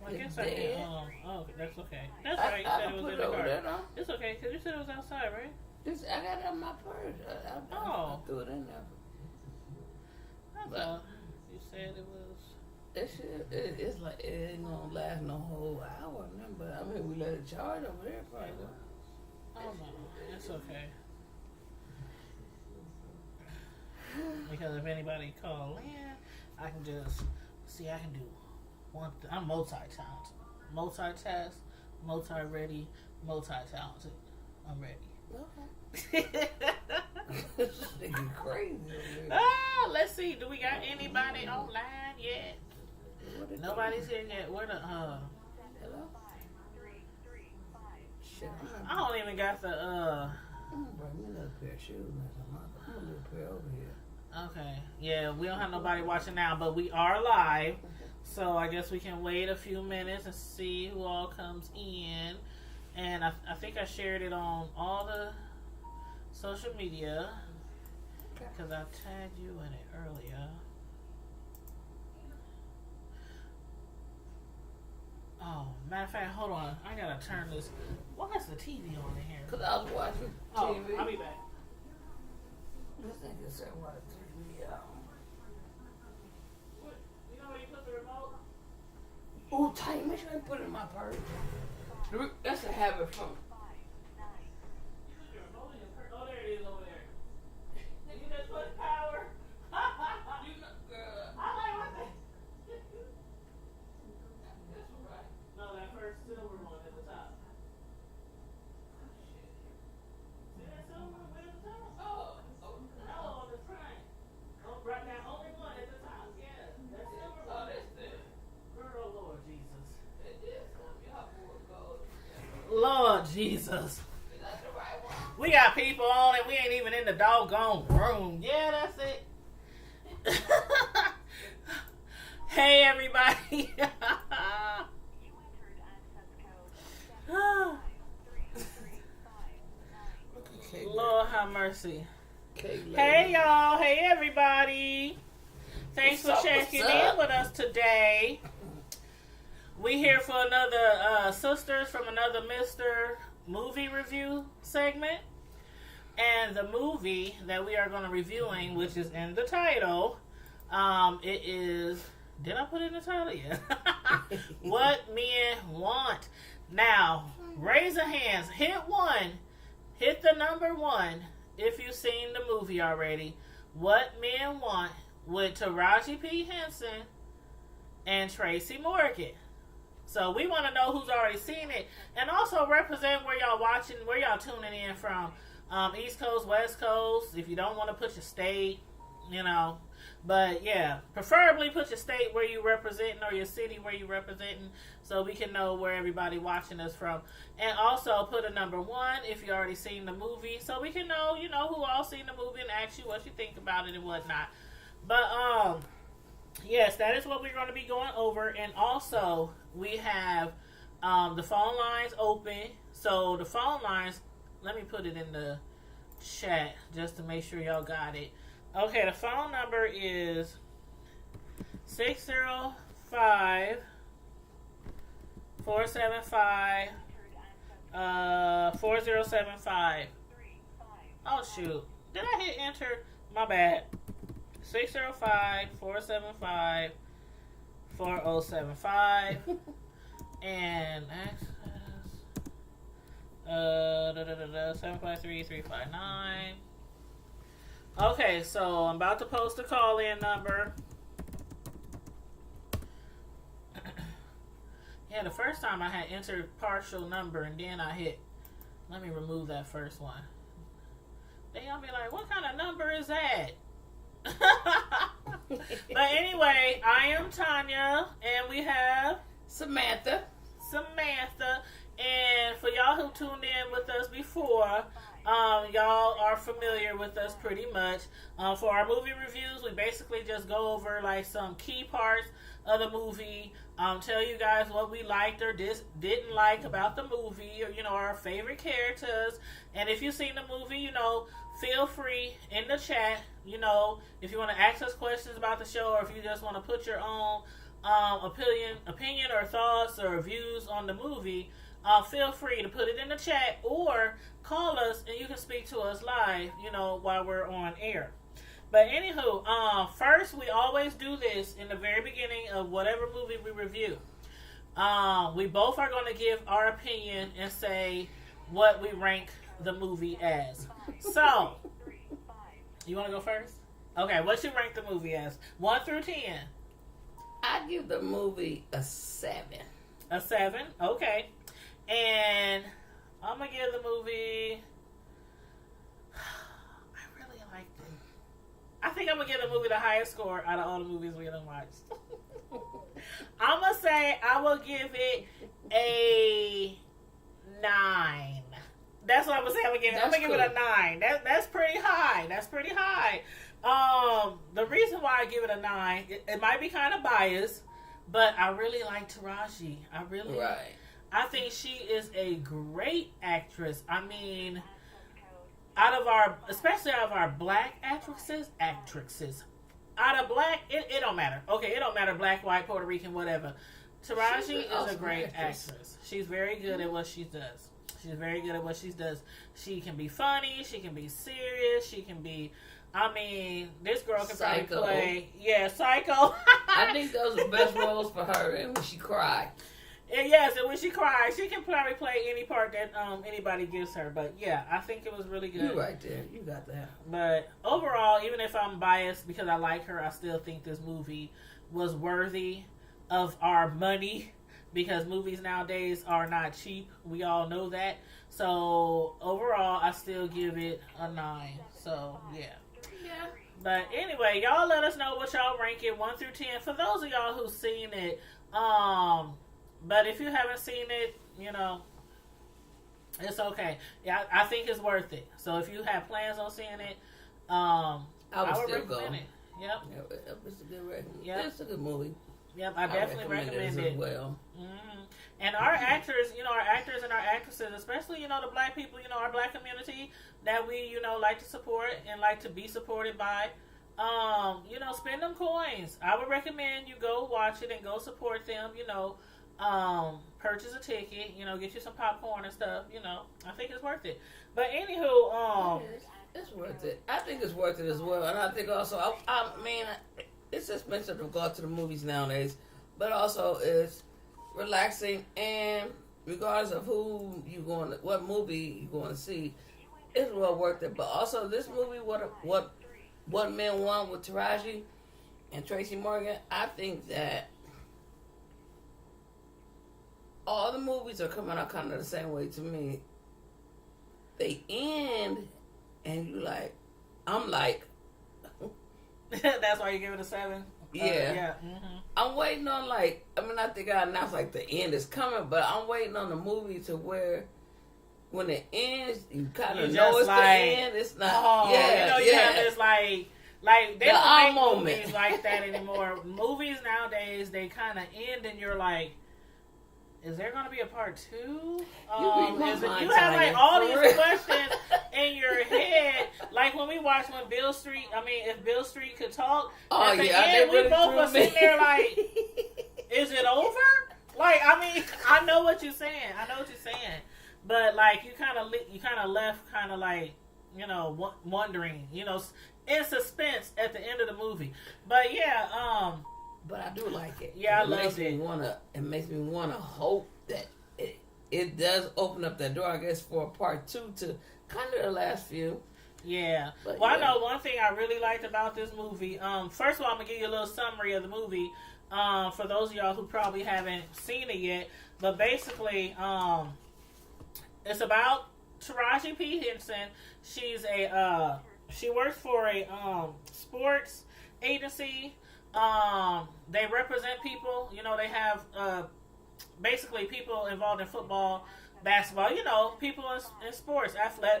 Well, I guess I can. Oh, that's okay. That's right. You said it was in the car. It's okay because you said it was outside, right? I got it in my purse. I threw it in there. But you said it was. It's like it ain't gonna last no whole hour. But I mean, we let it charge over there probably. Oh no, it's okay. Because if anybody call in, I can just see. I can do one. I'm multi-talented, multi-ready, multi-talented. I'm ready. Okay. You crazy. Let's see. Do we got anybody online yet? Nobody's here yet. Where the Hello? Shit, I don't even got the I'm gonna bring me another pair of shoes next time. I'm gonna do a pair over here. Okay. Yeah, we don't have nobody watching now, but we are live. So I guess we can wait a few minutes and see who all comes in. And I think I shared it on all the social media because I tagged you in it earlier. Oh, matter of fact, hold on. I gotta turn this. Why is the TV on in here? Because I was watching TV. Oh, I'll be back. This nigga said, what TV out? What? You know where you put the remote? Ooh, tight. Make sure I put it in my purse. That's a habit from. Oh, there it is over there. You just put power. You know, girl. I like what they. No, that first silver one at the top. See that silver one at the top? Oh. No, on the front. Oh, right now, only one at the top. Yeah, that silver one. Oh, that's it. Girl, Lord Jesus. It is going to be hot for gold. Lord Jesus. Is that the right one? We got people on it. We ain't even in the doggone room. Yeah, that's it. Hey, everybody. Lord have mercy. Hey, y'all. Hey, everybody. Thanks for checking in with us today. We here for another Sisters from Another Mr. movie review segment. And the movie that we are going to reviewing, which is in the title, it is... Did I put it in the title yet? What Men Want. Now, raise a hands. Hit one. Hit the number 1 if you've seen the movie already. What Men Want with Taraji P. Henson and Tracy Morgan. So we want to know who's already seen it. And also represent where y'all watching, where y'all tuning in from. East Coast, West Coast. If you don't want to put your state, you know. But yeah, preferably put your state where you representing or your city where you representing so we can know where everybody watching us from. And also put a number 1 if you already seen the movie so we can know, you know, who all seen the movie and ask you what you think about it and whatnot. But yes, that is what we're going to be going over. And also we have the phone lines open. So the phone lines, let me put it in the chat just to make sure y'all got it. Okay, the phone number is 605 475 4075. Oh shoot. Did I hit enter? My bad. 605 475 4075. And access 753-359. Okay, so I'm about to post a call-in number. Yeah, the first time I had entered partial number and then I hit, let me remove that first one. Then y'all be like, what kind of number is that? But anyway, I am Tanya and we have Samantha. And for y'all who tuned in with us before, y'all are familiar with us pretty much. For our movie reviews, we basically just go over like some key parts of the movie, tell you guys what we liked or didn't like about the movie, or, you know, our favorite characters. And if you've seen the movie, you know, feel free in the chat, you know, if you want to ask us questions about the show or if you just want to put your own opinion or thoughts or views on the movie, feel free to put it in the chat or call us and you can speak to us live, while we're on air. But anywho, first we always do this in the very beginning of whatever movie we review. We both are going to give our opinion and say what we rank the movie as. So, you want to go first? Okay, what you rank the movie as? 1 through 10. I give the movie a 7. A 7? Okay. And I'm going to give the movie... I really liked it. I think I'm going to give the movie the highest score out of all the movies we done watched. I'm going to say I will give it a 9. That's what I'm going to say. I'm going to give it a 9. That's pretty high. That's pretty high. The reason why I give it a 9, it might be kind of biased, but I really like Taraji. I think she is a great actress. I mean, especially out of our black actresses, out of black, it don't matter. Okay, it don't matter, black, white, Puerto Rican, whatever. Taraji is a great actress. She's very good at what she does. She can be funny. She can be serious. She can be... I mean, this girl can probably play... Yeah, Psycho. I think those are the best roles for her, and when she cried. And yes, and when she cries, she can probably play any part that anybody gives her. But yeah, I think it was really good. You right there. You got that. But overall, even if I'm biased because I like her, I still think this movie was worthy of our money. Because movies nowadays are not cheap. We all know that. So overall, I still give it a 9. So yeah. But anyway, y'all let us know what y'all rank it 1 through 10. For those of y'all who've seen it, but if you haven't seen it, it's okay. Yeah, I think it's worth it. So if you have plans on seeing it, I would recommend it. Yep. It's a good recommend. Yep. It's a good movie. Yep, I definitely recommend it. As well. Mm-hmm. And our actors, our actors and our actresses, especially, the black people, our black community that we, like to support and like to be supported by, spend them coins. I would recommend you go watch it and go support them, purchase a ticket, get you some popcorn and stuff, I think it's worth it. But anywho, it's worth it. I think it's worth it as well. And I think also, I mean, it's expensive to go out to the movies nowadays, but also it's relaxing, and regardless of what movie you're going to see, it's well worth it. But also this movie, what Men Want with Taraji and Tracy Morgan, I think that all the movies are coming out kind of the same way to me. They end, and I'm like, that's why you give it a 7? Yeah. Mm-hmm. I'm waiting on I think I announced the end is coming, but I'm waiting on the movie to where when it ends, you kind of know it's the end. It's not. Oh, you have this they don't make movies like that anymore. Movies nowadays, they kind of end, and you're like, is there going to be a part 2? You have all these questions in your head. Like when we watched if Bill Street could talk, at the end, we both were sitting there like, is it over? I know what you're saying. But you kind of left wondering, in suspense at the end of the movie. But yeah, but I do like it. Yeah, I love it. It makes me want to hope that it does open up that door, I guess, for a part 2 to kind of the last few. Yeah. I know one thing I really liked about this movie. First of all, I'm going to give you a little summary of the movie for those of y'all who probably haven't seen it yet. But basically, it's about Taraji P. Henson. She's she works for a sports agency. They represent people. They have basically people involved in football, basketball. People in sports,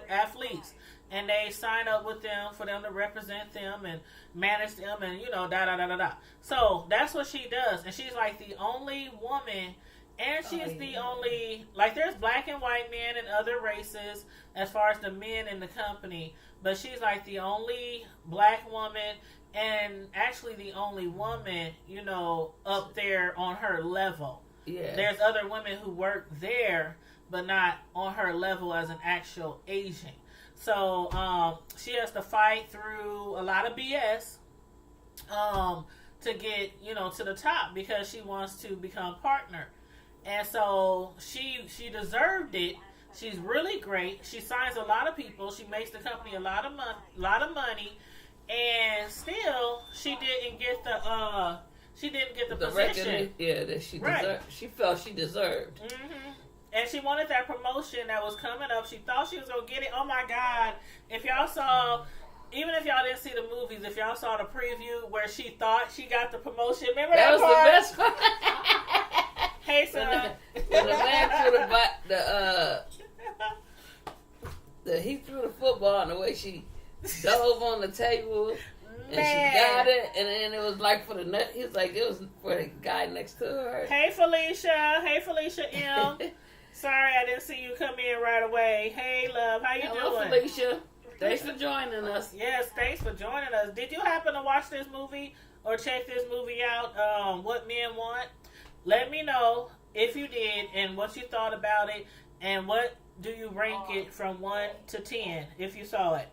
athletes, and they sign up with them for them to represent them and manage them, and da. So that's what she does, and she's the only woman. And she's the only, there's black and white men and other races as far as the men in the company, but she's the only black woman and actually the only woman, up there on her level. Yeah. There's other women who work there, but not on her level as an actual agent. So she has to fight through a lot of BS to get, to the top because she wants to become partner. And so she deserved it. She's really great. She signs a lot of people. She makes the company a lot of money, and still she didn't get the position. That she deserved. She felt she deserved. Mm-hmm. And she wanted that promotion that was coming up. She thought she was gonna get it. Oh my God! If y'all saw. Even if y'all didn't see the movies, if y'all saw the preview where she thought she got the promotion, remember that was part? The best part. Hey, son. When the man threw he threw the football and the way she dove on the table and she got it, and then it was like for the net. He was like, it was for the guy next to her. Hey, Felicia. Hey, Felicia M. Sorry, I didn't see you come in right away. Hey, love. How you doing? Felicia. Thanks for joining us. Yes, thanks for joining us. Did you happen to watch this movie or check this movie out, What Men Want? Let me know if you did and what you thought about it, and what do you rank it from 1 to 10 if you saw it.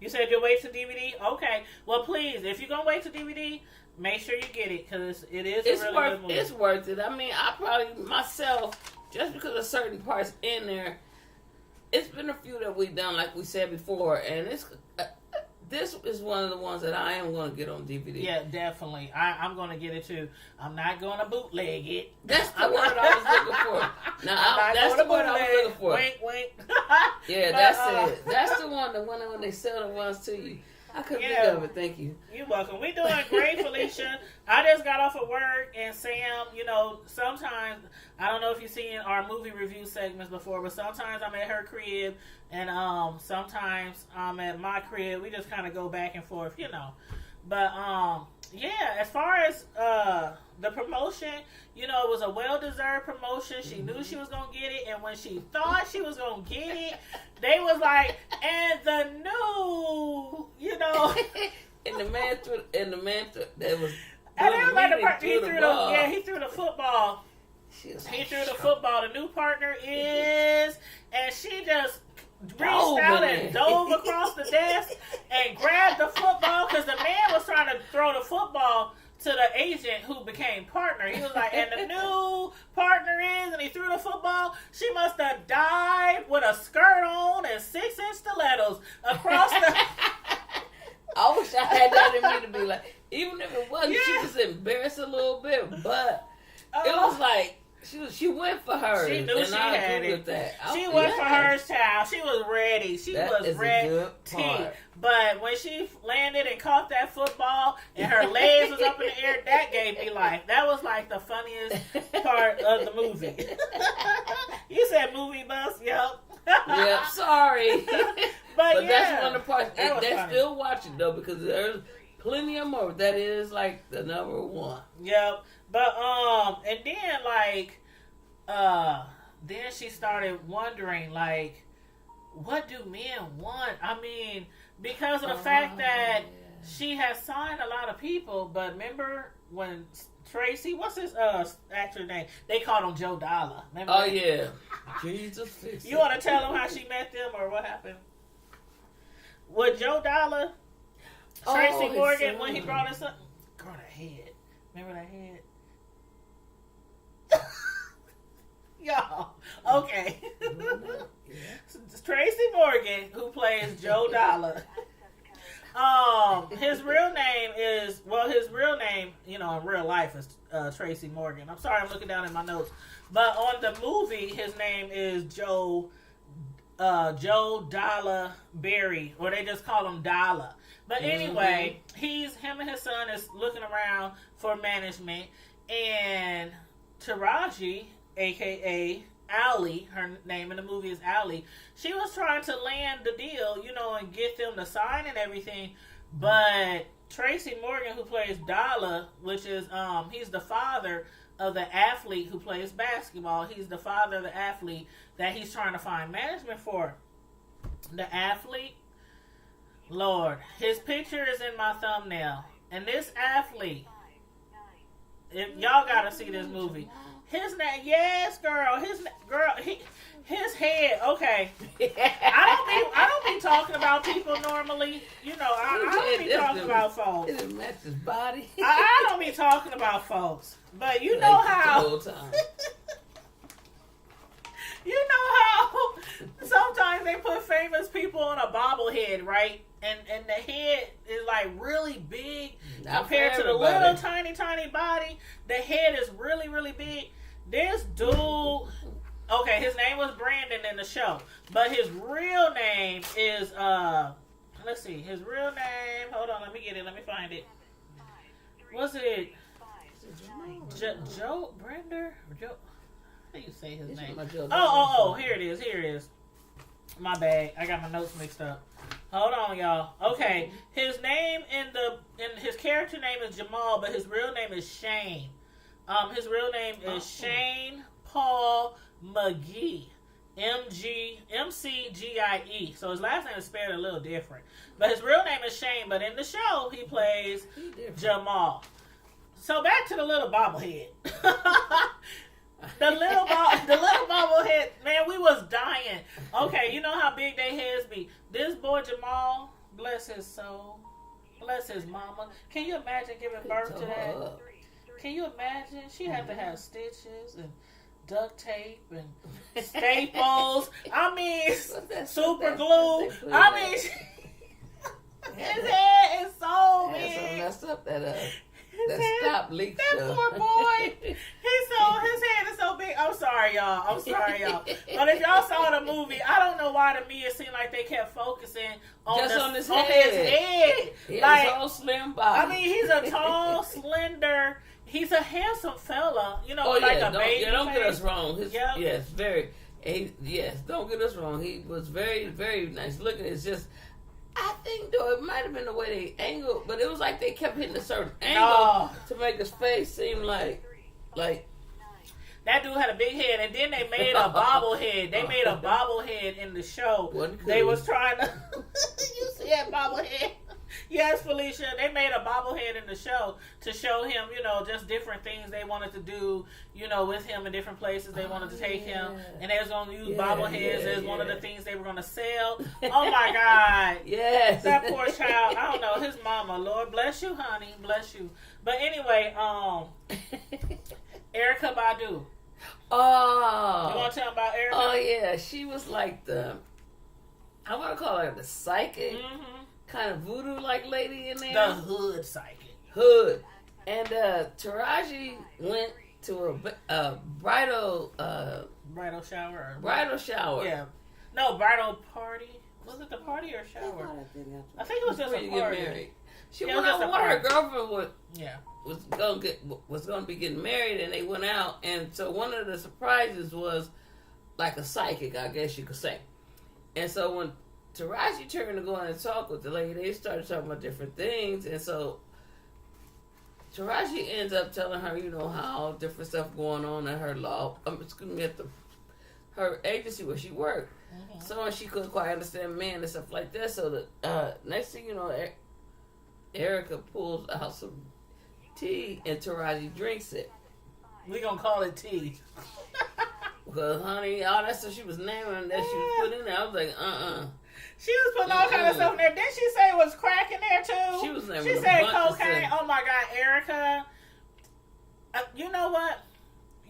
You said you'll wait to DVD? Okay. Well, please, if you're going to wait to DVD, make sure you get it because it is a really good movie. It's worth it. I mean, I probably, myself, just because of certain parts in there, it's been a few that we've done, like we said before, and this is one of the ones that I am going to get on DVD. Yeah, definitely. I'm going to get it too. I'm not going to bootleg it. That's the word I was looking for. Now, that's the word I was looking for. Wink, wink. Yeah, that's it. That's the one when they sell the ones to you. I couldn't think of it. Thank you. You're welcome. We're doing great, Felicia. I just got off of work, and Sam, sometimes, I don't know if you've seen our movie review segments before, but sometimes I'm at her crib, and sometimes I'm at my crib. We just kind of go back and forth, But, as far as the promotion, it was a well-deserved promotion. She knew she was going to get it, and when she thought she was going to get it, they was like, and the new, and the man threw, that was. And it was like the partner, he threw the football. He threw the football. The new partner is, and she just reached out and dove across the desk and grabbed the football because the man was trying to throw the football to the agent who became partner. He was like, and the new partner is, and he threw the football. She must have dived with a skirt on and 6-inch stilettos across the... I wish I had that in me to be like, even if it wasn't, she was embarrassed a little bit, but it was like, she went for hers. She knew and she I had agree it. With that. She went for hers, child. She was ready. She was ready. But when she landed and caught that football and her legs was up in the air, that gave me life. That was like the funniest part of the movie. You said movie bus? Yep. Yep, sorry. But that's one of the parts. They still watch it though because there's plenty of more. That is like the number one. Yep. But and then like then she started wondering like, what do men want? I mean, because of the fact that she has signed a lot of people, but remember when Tracy, what's his actor name? They called him Joe Dollar. Remember that? Yeah. Jesus fix it. You want to tell them how she met them or what happened? With Joe Dollar, Tracy Morgan, when he brought us up. Girl, that head. Remember that head? Y'all. Okay. Tracy Morgan, who plays Joe Dollar. His real name, in real life is Tracy Morgan. I'm sorry, I'm looking down at my notes. But on the movie, his name is Joe Dollar Berry, or they just call him Dollar. But anyway, him and his son is looking around for management, and Taraji, aka Allie, her name in the movie is Allie, she was trying to land the deal, and get them to sign and everything, but Tracy Morgan, who plays Dollar, which is, he's the father of the athlete who plays basketball. He's the father of the athlete that he's trying to find management for. The athlete, Lord, his picture is in my thumbnail. And this athlete, if y'all gotta see this movie. His name, yes, girl. His head. Okay, I don't be talking about people normally. You know, I don't be talking about folks. It didn't match his body. I don't be talking about folks, but you know how. You know how sometimes they put famous people on a bobblehead, right? And the head is like really big compared to the little tiny body. The head is really, really big. This dude, okay, his name was Brandon in the show, but his real name is let's see, his real name. Hold on, let me get it. Let me find it. Was it Joe Brander? Joe? How do you say his name? Oh, here it is. Here it is. My bad. I got my notes mixed up. Hold on, y'all. Okay, his name in his character name is Jamal, but his real name is Shane. His real name is Shane Paul McGee. McGie. So his last name is spelled a little different, but his real name is Shane. But in the show, he plays Jamal. So back to the little bobblehead. The little bobblehead, man, we was dying. Okay, you know how big they heads be. This boy Jamal, bless his soul, bless his mama. Can you imagine giving birth to that? Can you imagine? She had to have stitches and duct tape and staples. I mean, super glue. I mean, his head is so big. So messed up that stop leak that stuff. Poor boy. His head is so big. I'm sorry, y'all. But if y'all saw the movie, I don't know why to me it seemed like they kept focusing on his head. He like, his whole slim body. I mean, he's a tall, slender. He's a handsome fella. You know, like a baby. Don't get us wrong. Don't get us wrong. He was very, very nice looking. It's just, I think though it might have been the way they angled, but it was like they kept hitting a certain angle to make his face seem like that dude had a big head, and then they made a bobblehead. They made a bobblehead in the show. They was trying to. You see that bobblehead? Yes, Felicia. They made a bobblehead in the show to show him, you know, just different things they wanted to do, you know, with him in different places they wanted to take him. And they was going to use bobbleheads as one of the things they were going to sell. Oh, my God. Yes. That poor child. I don't know. His mama. Lord bless you, honey. Bless you. But anyway, Erykah Badu. Oh. You want to tell about Erykah? Oh, yeah. She was like I want to call her the psychic. Kind of voodoo-like lady in there. The hood psychic. And Taraji went to a bridal shower. Bridal shower. Yeah. No, bridal party. Was it the party or shower? I think it was just a party. Get married. She went out with her girlfriend was going to be getting married, and they went out, and so one of the surprises was like a psychic, I guess you could say. And so when Taraji turned to go in and talk with the lady, they started talking about different things, and so Taraji ends up telling her, you know, how different stuff going on at her at her agency where she worked. So she couldn't quite understand men and stuff like that. So the next thing you know, Erykah pulls out some tea and Taraji drinks it. We gonna call it tea. Because, honey, all that stuff she was naming that she was putting in there, I was like, She was putting all kind of stuff in there. Didn't she say it was crack in there, too? She was naming She said cocaine. Oh, my God, Erykah. You know what?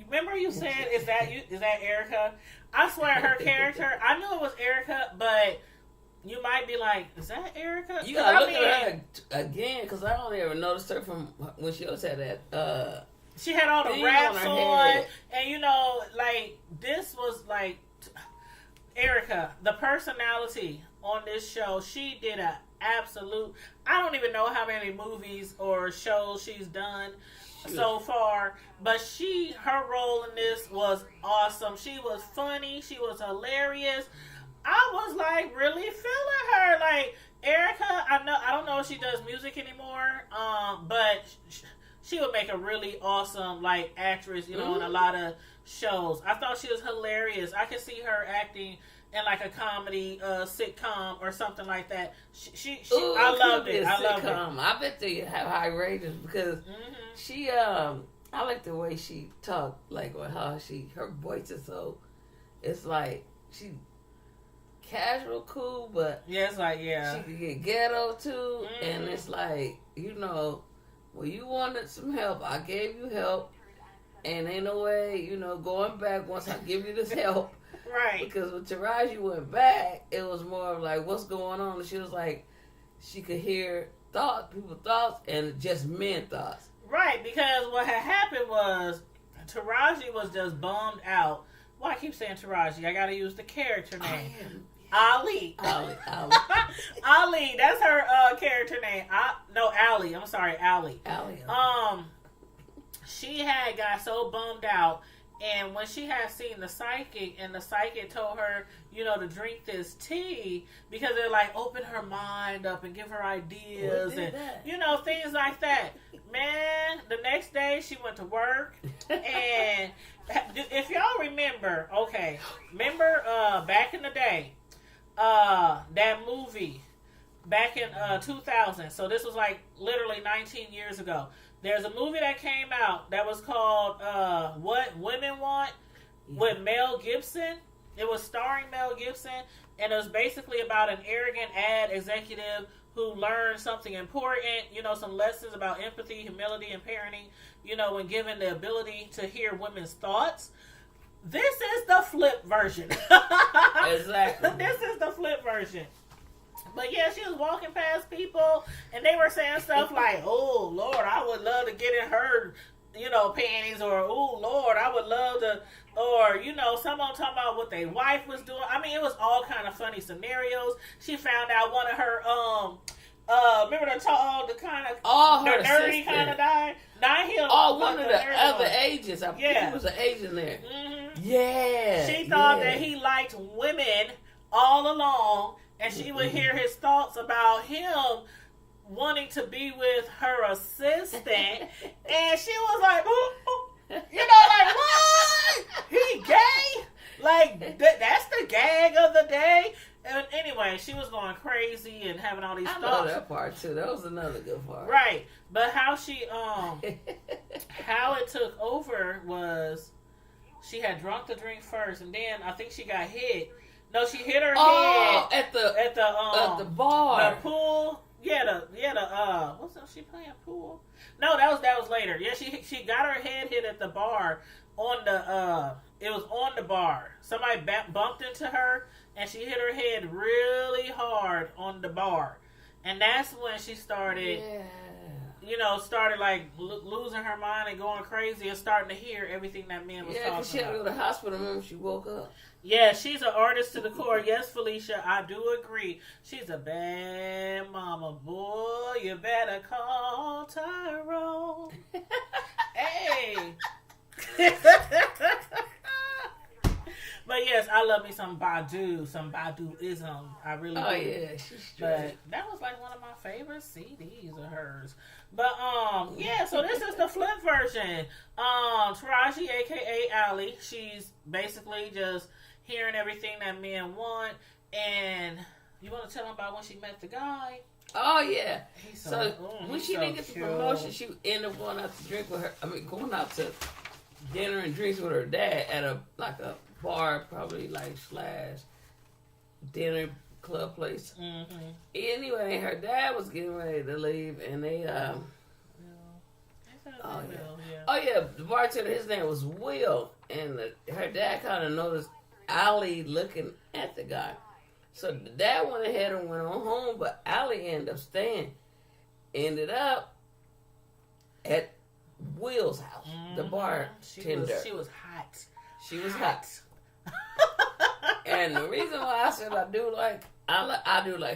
Remember you said, is that Erykah? I swear her character, I knew it was Erykah, but you might be like, is that Erykah? You gotta look at her again, because I only ever noticed her from when she always had that, she had all the wraps on, and you know, like, this was like, Erykah, the personality on this show, she did a absolute, I don't even know how many movies or shows she's done so far, but her role in this was awesome. She was funny, she was hilarious. I was like really feeling her. Like, Erykah, I don't know if she does music anymore, but she would make a really awesome like actress, you know, in a lot of shows. I thought she was hilarious. I could see her acting in like a comedy sitcom or something like that. Ooh, I loved it. I loved it. I bet they have high ratings because she I like the way she talked, like how her voice is so. It's like she casual, cool, but it's like she can get ghetto too, and it's like when you wanted some help, I gave you help, and ain't no way going back once I give you this help. Right. Because when Taraji went back, it was more of like, what's going on? And she was like, she could hear people's thoughts, and just men thoughts. Right, because what had happened was Taraji was just bummed out. Well, I keep saying Taraji. I got to use the character name. Ali. Ali. That's her character name. Ali. I'm sorry, Ali. Ali. She had got so bummed out, and when she had seen the psychic, and the psychic told her, to drink this tea because it like opened her mind up and give her ideas and things like that. Man, the next day she went to work, and if y'all remember, back in the day, that movie back in 2000. So this was like literally 19 years ago. There's a movie that came out that was called What Women Want with Mel Gibson. It was starring Mel Gibson, and it was basically about an arrogant ad executive who learned something important, some lessons about empathy, humility, and parenting, when given the ability to hear women's thoughts. This is the flip version. Exactly. This is the flip version. But yeah, she was walking past people, and they were saying stuff like, "Oh Lord, I would love to get in her, panties," or "Oh Lord, I would love to," or someone talking about what their wife was doing. I mean, it was all kind of funny scenarios. She found out one of her remember the kind of the nerdy kind of guy. Not him. Oh, one of the other agents. I think he was an agent there. Mm-hmm. Yeah. She thought that he liked women all along. And she would hear his thoughts about him wanting to be with her assistant. And she was like, like, what? He gay? Like, that's the gag of the day? And anyway, she was going crazy and having all these thoughts. I love that part, too. That was another good part. Right. But how she, how it took over was she had drunk the drink first. And then I think she got hit. No, she hit her head at the bar, the pool. What's that? She playing pool? No, that was later. Yeah, she got her head hit at the bar on the it was on the bar. Somebody bumped into her, and she hit her head really hard on the bar, and that's when she started. Started like losing her mind and going crazy and starting to hear everything that man was talking about. Yeah, she had to go to the hospital when she woke up. Yeah, she's an artist to the core. Yes, Felicia, I do agree. She's a bad mama. Boy, you better call Tyrone. Hey. But yes, I love me some Badu-ism. I really do. Oh, yeah, she's straight. But that was like one of my favorite CDs of hers. But, so this is the flip version. Taraji, a.k.a. Ali, she's basically just hearing everything that men want. And you want to tell them about when she met the guy? Oh, yeah. When she didn't get the promotion, she ended up going out to drink with her. Going out to dinner and drinks with her dad at a bar, probably / dinner club place. Mm-hmm. Anyway, her dad was getting ready to leave, and they the bartender, his name was Will, and her dad kind of noticed Ali looking at the guy, so the dad went ahead and went on home, but Ali ended up at Will's house, the bartender. She was hot. She was hot. And the reason why I said I do like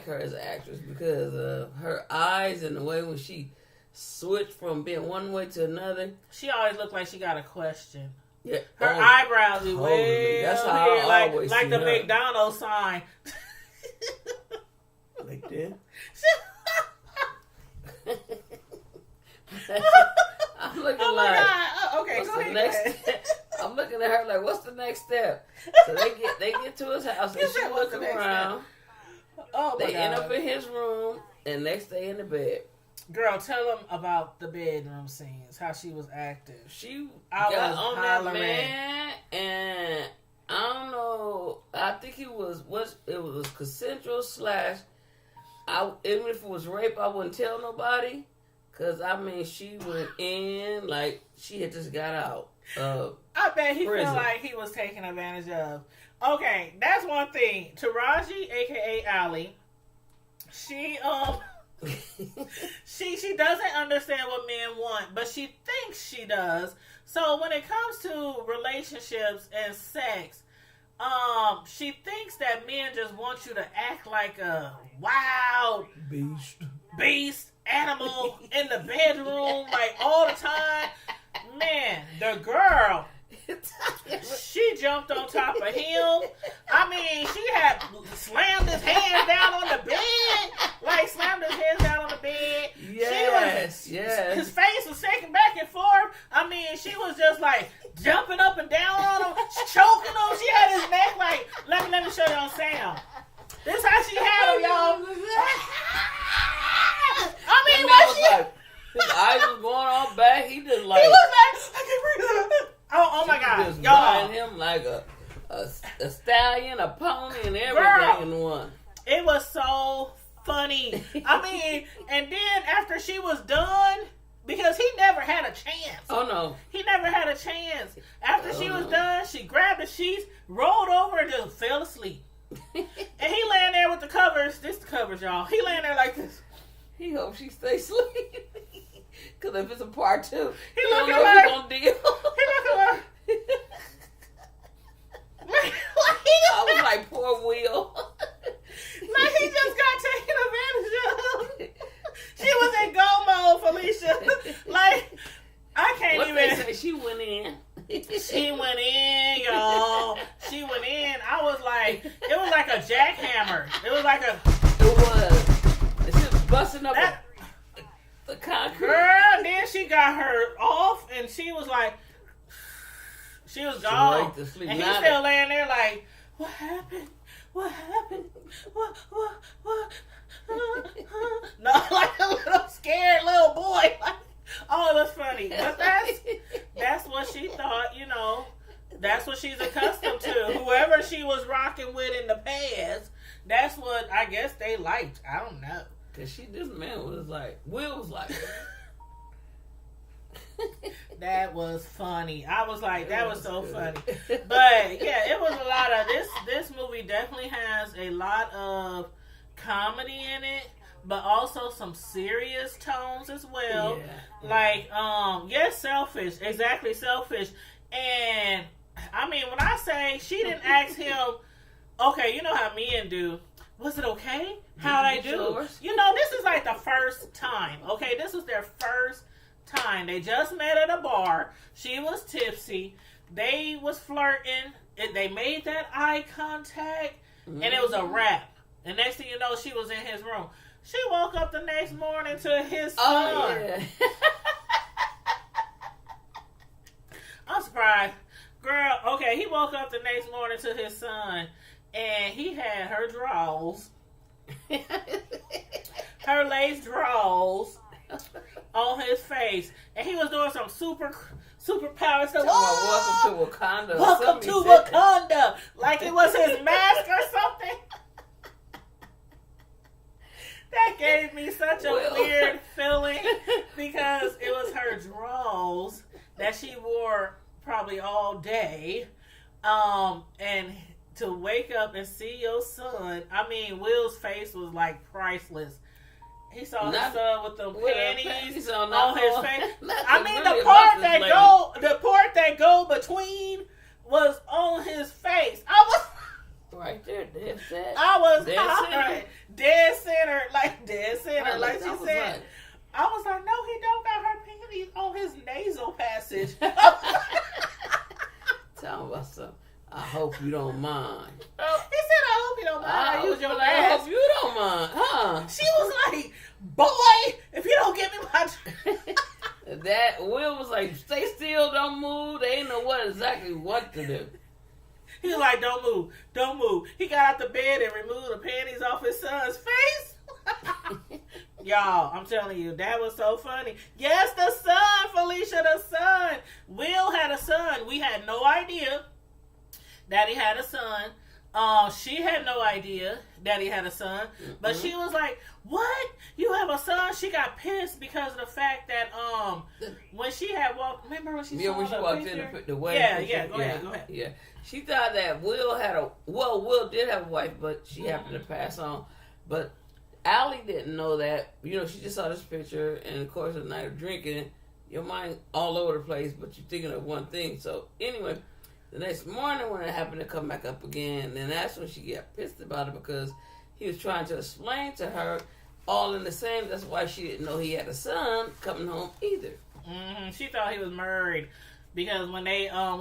her as an actress because of her eyes and the way when she switched from being one way to another. She always looked like she got a question. Yeah, her eyebrows is way That's how here, I always like see the her. McDonald's sign. Like that. I'm looking God. Oh, okay, go ahead. I'm looking looking at her like, "What's the next step?" So they get to his house and she looking around. Oh my God. They end up in his room and next day in the bed. Girl, tell them about the bedroom scenes. How she was acting. I got on hollering. That man, and I don't know. I think it was consensual / even if it was rape, I wouldn't tell nobody. Cause I mean, she went in like she had just got out. I bet he felt like he was taken advantage of. Okay, that's one thing. Taraji, aka Allie, she she doesn't understand what men want, but she thinks she does. So when it comes to relationships and sex, she thinks that men just want you to act like a wild beast animal in the bedroom, like all the time. Man, the girl, she jumped on top of him. I mean, she had slammed his hands down on the bed. Like, slammed his hands down on the bed. Yes. His face was shaking back and forth. I mean, she was just like jumping up and down on him, choking him. She had his neck like, let me show you on sound. This how she had him, y'all. I mean, what she... Like, his eyes was going all back. He just like... He was like, I can't breathe. Oh my God. Just y'all. riding him like a stallion, a pony, and everything in one. It was so funny. I mean, and then after she was done, because he never had a chance. Oh, no. He never had a chance. After she was done, she grabbed the sheets, rolled over, and just fell asleep. And he laying there with the covers. This the covers, y'all. He laying there like this. He hopes she stays asleep. Because if it's a part 2, he don't look know at if her. he's going to deal. He look at her. I was like, poor Will. Like he just got taken advantage of. She was in go mode, Felicia. Like, I can't what even. They say she went in. She went in, y'all. She went in. I was like, it was like a jackhammer. It was like a. It was. And she was busting up the concrete. Girl, then she got her off, and she was like, she was gone. And he's still laying there like, what happened? What happened? What? No, like a little scared little boy. Like, oh, it was funny. But that's what she thought, you know. That's what she's accustomed to. Whoever she was rocking with in the past, that's what I guess they liked. I don't know. Cause this man was like, Will was like. That was funny. I was like, that was so funny. But yeah, it was a lot of this movie definitely has a lot of comedy in it, but also some serious tones as well. Yeah. Like, yes, selfish. Exactly, selfish. And I mean, when I say she didn't ask him, okay, you know how men do. Was it okay? How'd I do? Yours? You know, this is like the first time. Okay, this was their first time. They just met at a bar. She was tipsy. They was flirting. They made that eye contact, and it was a wrap. And next thing you know, she was in his room. She woke up the next morning to his son. Oh, yeah. I'm surprised. Girl, okay, he woke up the next morning to his son, and he had her drawers, her lace drawers, on his face, and he was doing some super power stuff. Welcome to Wakanda. Welcome to Wakanda. Like it was his mask or something. That gave me such a weird feeling because it was her drawers that she wore probably all day, and to wake up and see your son. I mean, Will's face was like priceless. He saw his son with the panties on his face. I mean, really the part that go between was on his face. I was right there, dead center. I was hollering, dead center, like she said. Like, I was like, no, he don't got her panties on his nasal passage. Tell him about something. I hope you don't mind. He said, I hope you don't mind. I hope you don't mind, huh? She was like, boy, if you don't give me my... That Will was like, stay still, don't move. They ain't didn't know what to do. He was like, don't move, don't move. He got out the bed and removed the panties off his son's face. Y'all, I'm telling you, that was so funny. Yes, the son, Felicia, the son. Will had a son. We had no idea that he had a son. She had no idea that he had a son, but she was like, "What? You have a son?" She got pissed because of the fact that when she had walked, remember when she saw when she walked in the wedding? Yeah, go ahead. Yeah, she thought that Will did have a wife, but she happened to pass on. But Allie didn't know that. You know, she just saw this picture, and of course, at the night of drinking, your mind all over the place, but you're thinking of one thing. So anyway. The next morning when it happened to come back up again, then that's when she got pissed about it because he was trying to explain to her all in the same. That's why she didn't know he had a son coming home either. Mm-hmm. She thought he was married because when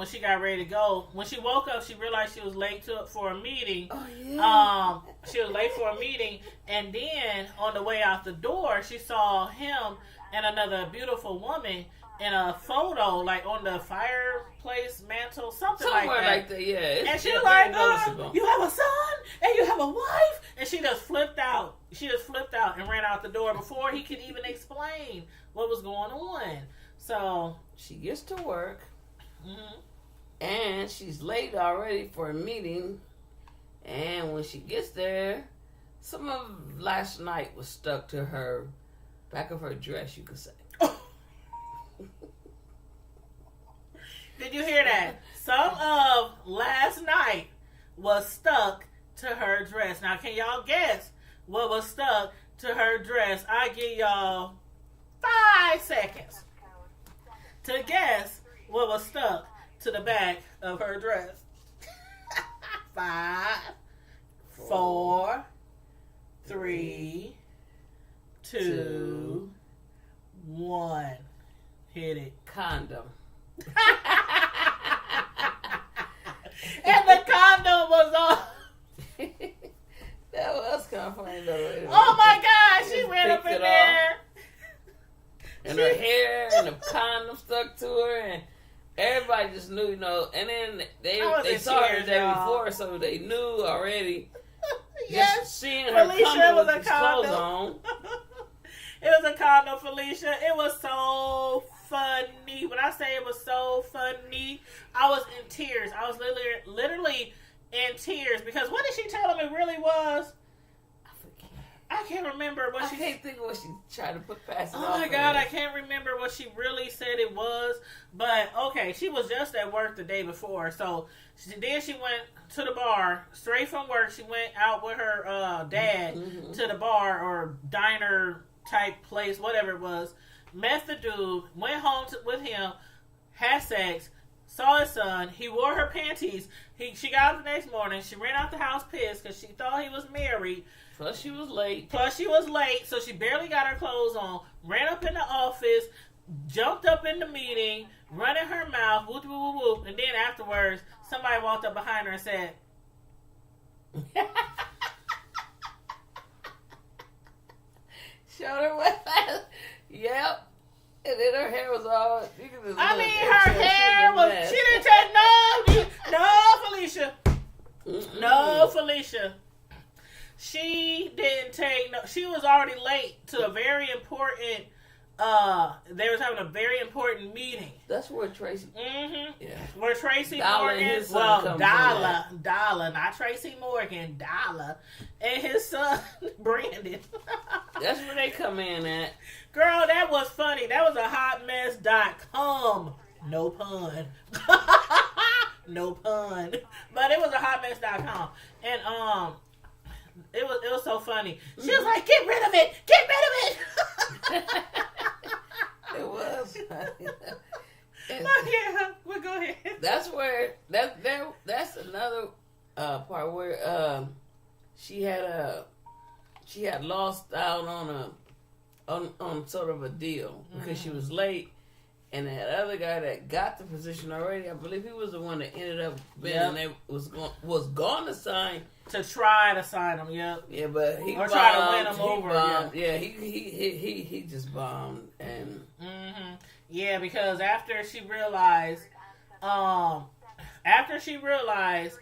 she got ready to go, when she woke up, she realized she was late for a meeting. Oh, yeah. She was late for a meeting, and then on the way out the door, she saw him and another beautiful woman in a photo, like on the fireplace mantle, somewhere like that. Yeah. And she was like, "You have a son and you have a wife," and she just flipped out. And ran out the door before he could even explain what was going on. So she gets to work, and she's late already for a meeting. And when she gets there, some of last night was stuck to her back of her dress, you could say. Did you hear that? Some of last night was stuck to her dress. Now, can y'all guess what was stuck to her dress? I give y'all 5 seconds to guess what was stuck to the back of her dress. 5, 4, 3, 2, 1. Hit it. Condom. And the condom was on. That was kind of funny though. Oh my God, she ran up in there. And her hair and the condom stuck to her, and everybody just knew, you know. And then they saw her the day before, so they knew already. Yes, just seeing her Felicia was a condom. Clothes on. It was a condom, Felicia. It was so funny. When I say it was so funny, I was in tears. I was literally in tears because what did she tell him it really was? I can't remember what I can't think of what she tried to put past. Oh my God, I can't remember what she really said it was. But okay, she was just at work the day before, so then she went to the bar straight from work. She went out with her dad to the bar or diner type place, whatever it was. Met the dude, went home with him, had sex, saw his son. He wore her panties. She got up the next morning. She ran out the house pissed because she thought he was married. Plus she was late, so she barely got her clothes on. Ran up in the office, jumped up in the meeting, running her mouth, whoop, whoop, whoop, whoop. And then afterwards, somebody walked up behind her and said, showed her what? Yep. And then her hair was all. Her hair was. She didn't take no, Felicia. No, Felicia. She didn't take no. She was already late to a very important. They was having a very important meeting. That's where Tracy. Mm-hmm. Yeah. Where Tracy Morgan. Dollar, not Tracy Morgan, Dollar, and his son Brandon. That's where they come in at. Girl, that was funny. That was a hotmess.com. No pun. No pun. But it was a hotmess.com. And it was so funny. She was like, get rid of it! Get rid of it! It was funny. Yeah, well, go ahead. That's where that's another part where she had lost out on sort of a deal because she was late, and that other guy that got the position already, I believe he was the one that ended up being they was going to sign. To try to sign him, yep. Yeah, but he bombed, try to win him over. Bombed. Yeah, he just bombed and. Yeah, because after she realized After she realized,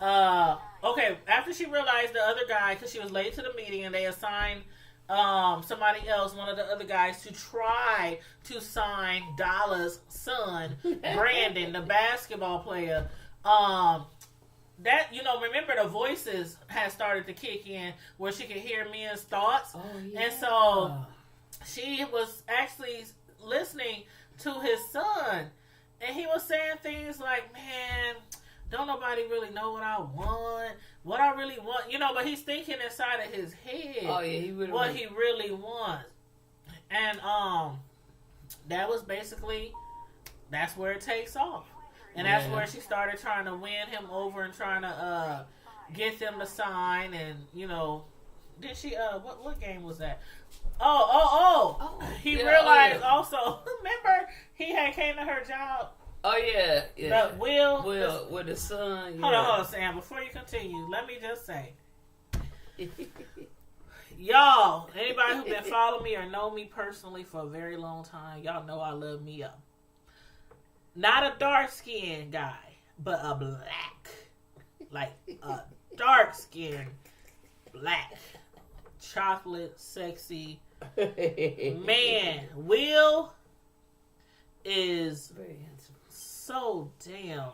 after she realized the other guy, because she was late to the meeting, and they assigned somebody else, one of the other guys, to try to sign Dolla's son, Brandon, the basketball player. That, remember the voices had started to kick in where she could hear Mia's thoughts. Oh, yeah. And so she was actually listening to his son. And he was saying things like, man, don't nobody really know what I want. What I really want. But he's thinking inside of his head he really wants. And that was basically, that's where it takes off. And that's where she started trying to win him over and trying to get them to sign. And, did she, what game was that? He realized also, remember, he had came to her job. Oh, yeah. But Will with his son. Yeah. Hold on, Sam. Before you continue, let me just say. Y'all, anybody who been following me or know me personally for a very long time, y'all know I love Mia. Not a dark-skinned guy, but a black. Like, a dark-skinned black. Chocolate, sexy. Man, Will is very handsome. So damn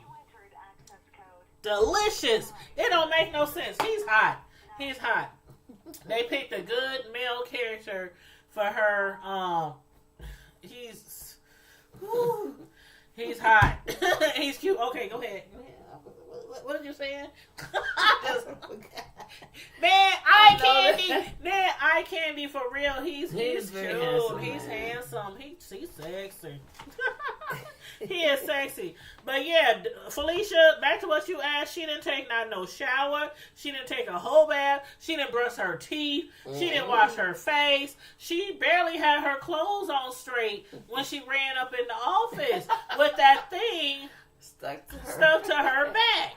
delicious. It don't make no sense. He's hot. They picked a good male character for her. He's hot. He's cute. Okay, go ahead. What did you say? Man, eye candy for real. He's cute. Handsome, he's handsome. He's sexy. He is sexy. But yeah, Felicia, back to what you asked. She didn't take no shower. She didn't take a whole bath. She didn't brush her teeth. She didn't wash her face. She barely had her clothes on straight when she ran up in the office with that thing stuck to her back.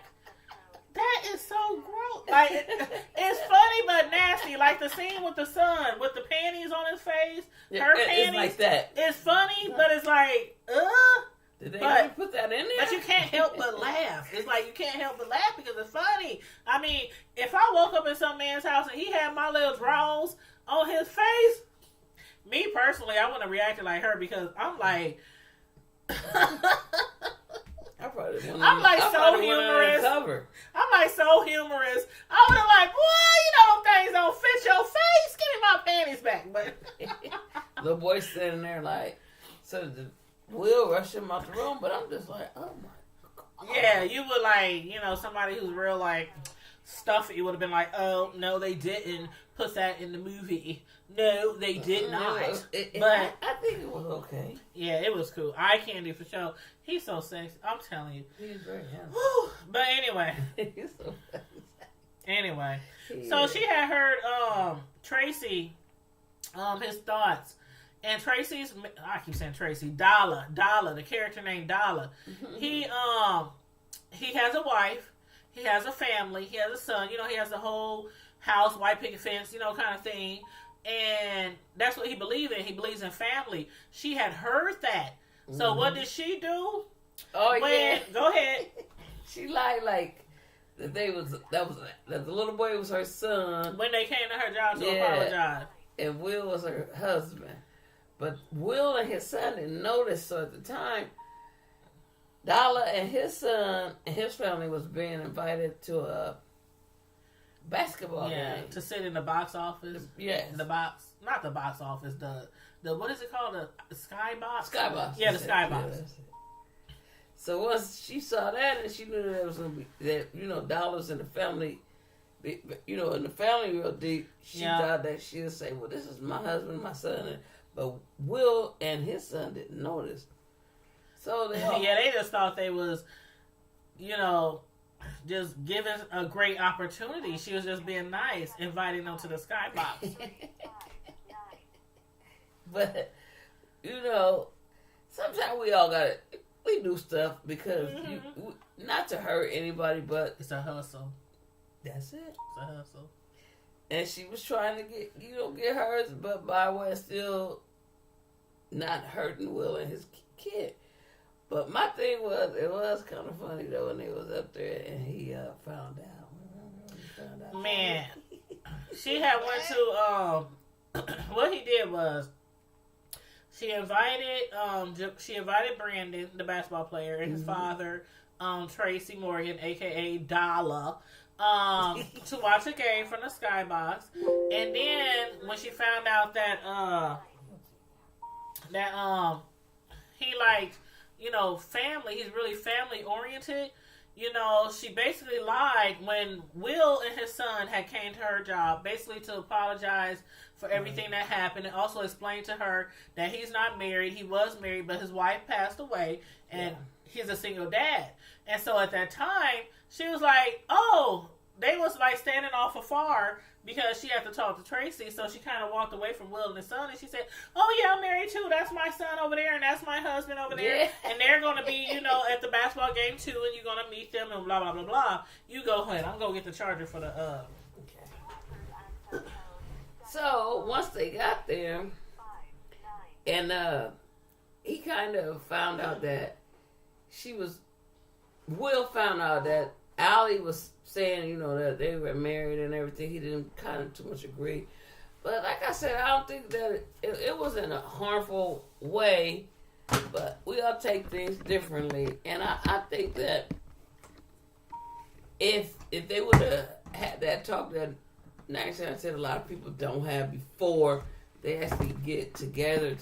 That is so gross. Like, it's funny but nasty. Like the scene with the son with the panties on his face. Her panties. It's like that. It's funny, but it's like, Did they really put that in there? But you can't help but laugh. It's like you can't help but laugh because it's funny. I mean, if I woke up in some man's house and he had my little drawers on his face, me personally, I wouldn't have reacted like her because I'm like... I'm like so humorous. I'm like so humorous. I would have like, boy, them things don't fit your face. Give me my panties back. But the boy standing there like, so the Will rush him out the room, but I'm just like, oh my God. Yeah, you would like, somebody who's real like stuffy would have been like, oh no, they didn't put that in the movie. No, they did not. But I think it was okay. Yeah, it was cool. Eye candy for sure. He's so sexy. I'm telling you. He's very handsome. But anyway. He's so sexy. Anyway. So she had heard Tracy, his thoughts. And Tracy's, I keep saying Tracy, Dollar, the character named Dollar. He has a wife. He has a family. He has a son. He has the whole house, white picket fence, kind of thing. And that's what he believes in. He believes in family. She had heard that. So what did she do? Yeah. Go ahead. She lied like that the little boy was her son. When they came to her job to apologize. And Will was her husband. But Will and his son didn't notice. So at the time, Dollar and his son and his family was being invited to a basketball game. To sit in the box office. Yes. Not the box office, the what is it called? The skybox? Skybox. Yeah, the skybox. Yeah, so once she saw that and she knew that it was going to be, that, Dollars in the family, in the family real deep, she thought that she would say, well, this is my husband, my son. But Will and his son didn't notice. So they just thought they was, just giving a great opportunity. She was just being nice, inviting them to the skybox. But, sometimes we do stuff because, not to hurt anybody, but... It's a hustle. That's it. It's a hustle. And she was trying to get hers, but by way of still not hurting Will and his kid. But my thing was, it was kind of funny though when they was up there and he found out. Man, she had went to what he did was she invited Brandon, the basketball player, and his father, Tracy Morgan, aka Dollar, to watch a game from the skybox. And then when she found out that he liked, family, he's really family oriented. She basically lied when Will and his son had came to her job, basically to apologize for everything that happened, and also explain to her that he's not married. He was married, but his wife passed away, and he's a single dad. And so at that time, she was like, oh, they was like standing off afar because she had to talk to Tracy. So she kind of walked away from Will and his son, and she said, oh yeah, I'm married too. That's my son over there, and that's my husband over there. Yeah. And they're going to be, at the basketball game too, and you're going to meet them and blah, blah, blah, blah. You go ahead. I'm going to get the charger for the, Okay. So once they got there, and he kind of found out that Will found out that Allie was saying, that they were married and everything. He didn't kind of too much agree. But like I said, I don't think that it was in a harmful way, but we all take things differently. And I think that if they would have had that talk that 9 times out of 10 a lot of people don't have before they actually get together,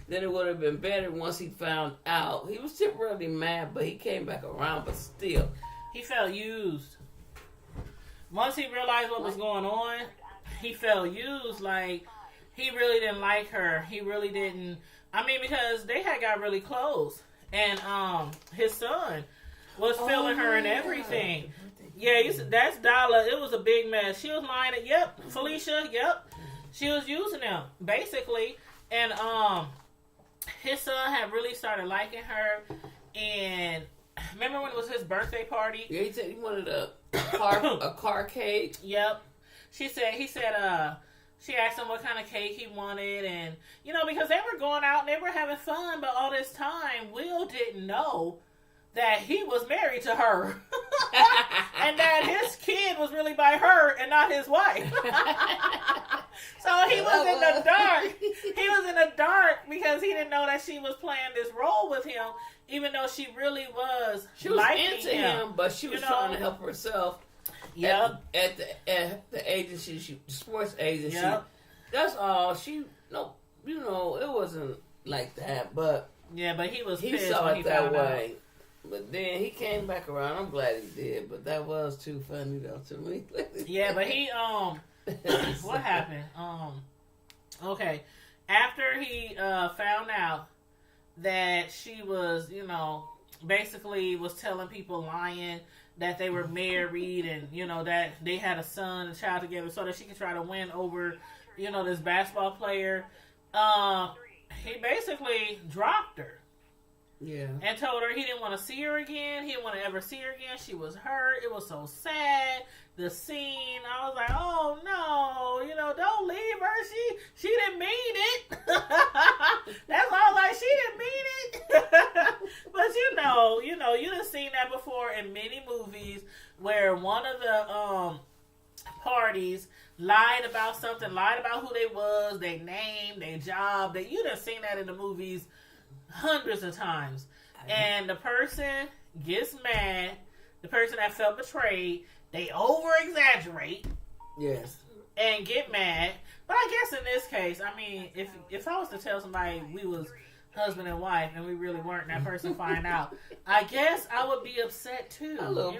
then it would have been better once he found out. He was temporarily mad, but he came back around, but still. He felt used. Once he realized what was going on, he felt used. Like, he really didn't like her. He really didn't. I mean, because they had got really close. And his son was feeling her and everything. Yeah, that's Dollar. It was a big mess. She was lying. Yep, Felicia. Yep, she was using them basically. And his son had really started liking her. And remember when it was his birthday party? Yeah, he said he wanted a car cake. Yep. He said she asked him what kind of cake he wanted, and because they were going out and they were having fun, but all this time Will didn't know that he was married to her. And that his kid was really by her and not his wife. So he was in the dark. He was in the dark because he didn't know that she was playing this role with him, even though she really was. She was into him, but she was trying to help herself. Yep. At the agency, sports agency. Yep. That's all. It wasn't like that, but yeah, but he was he pissed saw when it he that found way. out. But then he came back around. I'm glad he did, but that was too funny though to me. Yeah, but he what happened? Okay, after he found out that she was, basically was telling people lying that they were married and that they had a son and child together so that she could try to win over this basketball player. He basically dropped her. Yeah. And told her he didn't want to see her again. He didn't want to ever see her again. She was hurt. It was so sad. The scene. I was like, oh no, don't leave her. She didn't mean it. That's all I was like, she didn't mean it. But you done seen that before in many movies where one of the parties lied about something, lied about who they was, their name, their job. You done seen that in the movies hundreds of times. And the person gets mad. The person that felt betrayed, they over exaggerate. Yes. And get mad. But I guess in this case, I mean, if I was to tell somebody we was husband and wife and we really weren't, and that person find out, I guess I would be upset too. A little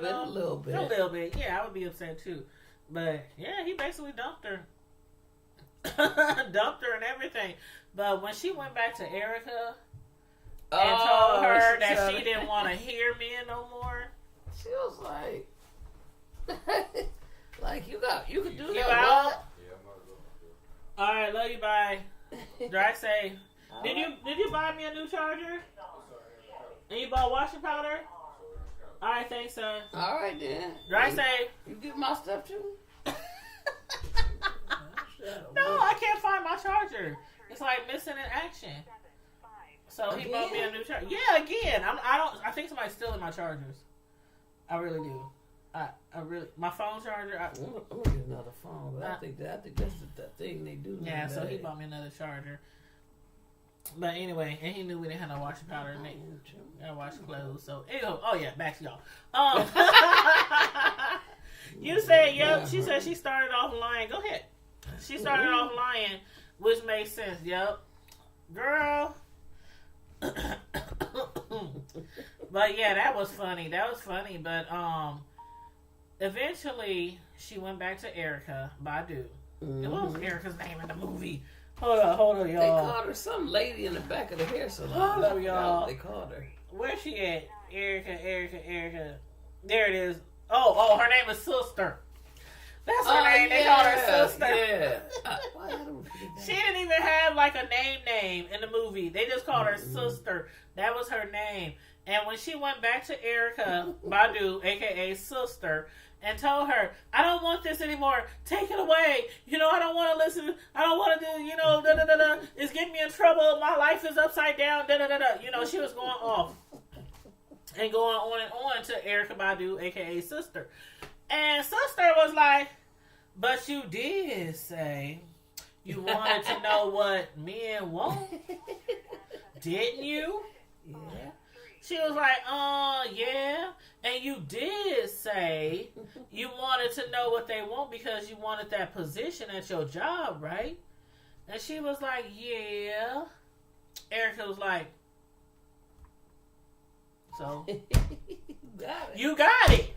bit. Yeah, I would be upset too. But yeah, he basically dumped her. Dumped her and everything. But when she went back to Erica and told her that she didn't want to hear me no more, she was like, like you could do you that. out? What? All right, love you. Bye. Dry say. Did you buy me a new charger? And you bought washing powder? All right, thanks, son. All right then. Dry say. You get my stuff too? No, I can't find my charger. It's like missing in action. So he bought me a new charger. Yeah, again. I think somebody's stealing my chargers. I really do. My phone charger. I'm gonna get another phone, but I think that's the thing they do. Yeah, so he bought me another charger. But anyway, and he knew we didn't have no washing powder and they gotta wash clothes. So anyway, oh yeah, back to y'all. You said, yep. She said she started off lying. Go ahead. She started off lying, which makes sense. Yep, girl. But yeah, that was funny. But eventually she went back to Erica Badu. What was Erica's name in the movie? Hold on, y'all. They called her some lady in the back of the hair salon. Hold up, y'all. They called her. Where's she at? Erica. There it is. Oh, her name is Sister. That's her name. They called her Sister. Yeah. She didn't even have like a name in the movie. They just called her Sister. That was her name. And when she went back to Erica Badu, aka Sister, and told her, I don't want this anymore. Take it away. I don't want to listen. I don't want to do, da-da-da-da. It's getting me in trouble. My life is upside down. Da-da-da-da. She was going off and going on and on to Erica Badu, a.k.a. Sister. And Sister was like, but you did say you wanted to know what men want. Didn't you? Yeah. She was like, yeah. And you did say you wanted to know what they want because you wanted that position at your job, right? And she was like, yeah. Erica was like, so you got it.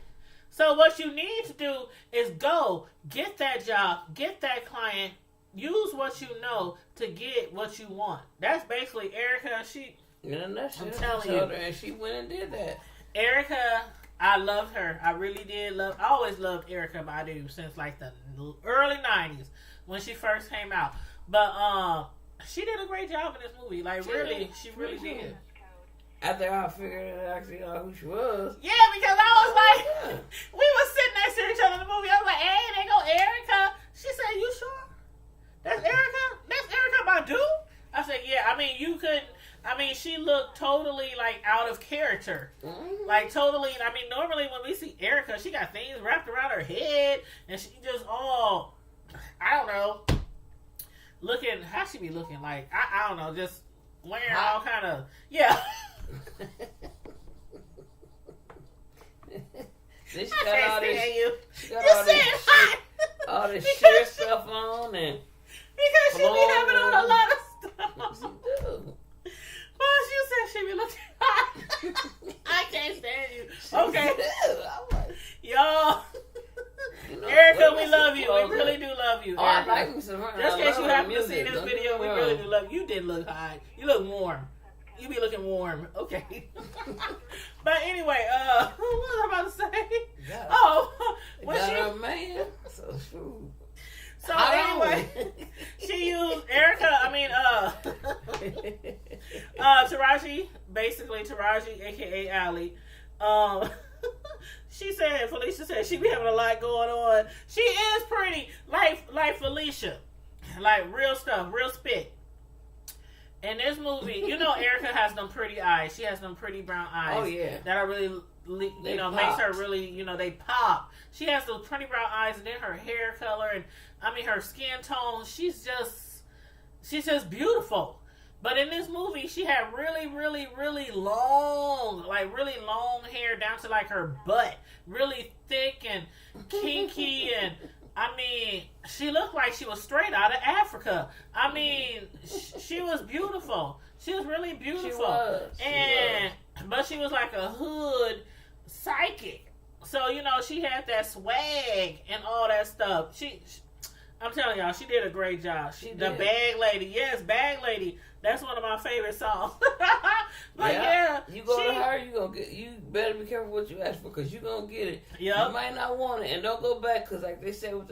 So what you need to do is go get that job, get that client, use what you know to get what you want. That's basically Erica. I'm telling you. And she went and did that. Erica, I loved her. I really did I always loved Erica Badu since like the early 90s when she first came out. But she did a great job in this movie. Like she really did. After I figured actually out who she was. Yeah, because I was like, we were sitting next to each other in the movie. I was like, hey, there go Erica. She said, you sure? That's Erica? That's Erica Badu? I said, yeah. She looked totally like out of character. Mm-hmm. Like totally, normally when we see Erica, she got things wrapped around her head and she just all, I don't know, looking, how she be looking like, I don't know, just wearing all kind of, yeah. Then she got all this, all this sheer stuff on and because she be having on a lot of stuff. She do. Well, she said she be looking hot. I can't stand you. Okay. Y'all. Erica, we love you. We really do love you. Oh, I like me some. Just in case you happen to see this video, we really do love you. You did look hot. You look warm. You be looking warm. Okay. But anyway, what was I about to say? When she man. So true. So anyway, she used Erica, Taraji, aka Allie. Felicia said she be having a lot going on. She is pretty, like Felicia. Like real stuff, real spit. In this movie, Erica has them pretty eyes. She has them pretty brown eyes. Oh, yeah. That are really, makes her really, they pop. She has those pretty brown eyes, and then her hair color, and her skin tone. She's just beautiful. But in this movie, she had really, really, really long hair down to like her butt. Really thick and kinky and she looked like she was straight out of Africa. She was beautiful. She was really beautiful. But she was like a hood psychic. So, she had that swag and all that stuff. I'm telling y'all, she did a great job. The Bag Lady. Yes, Bag Lady. That's one of my favorite songs. But yeah. You go to her, you better be careful what you ask for because you're going to get it. Yep. You might not want it. And don't go back because like they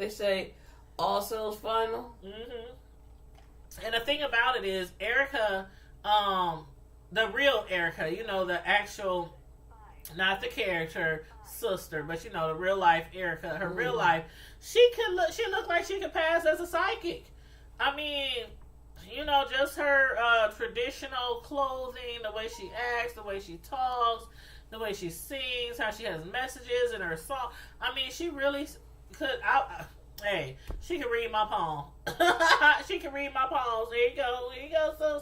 say, all sales final. Mm-hmm. And the thing about it is, Erica, the real Erica, the actual, not the character, sister, but the real life Erica, her real life, she looked like she could pass as a psychic. just her traditional clothing, the way she acts, the way she talks, the way she sings, how she has messages in her song. I mean, she really could. Hey, she can read my palm. She can read my palms. There you go. So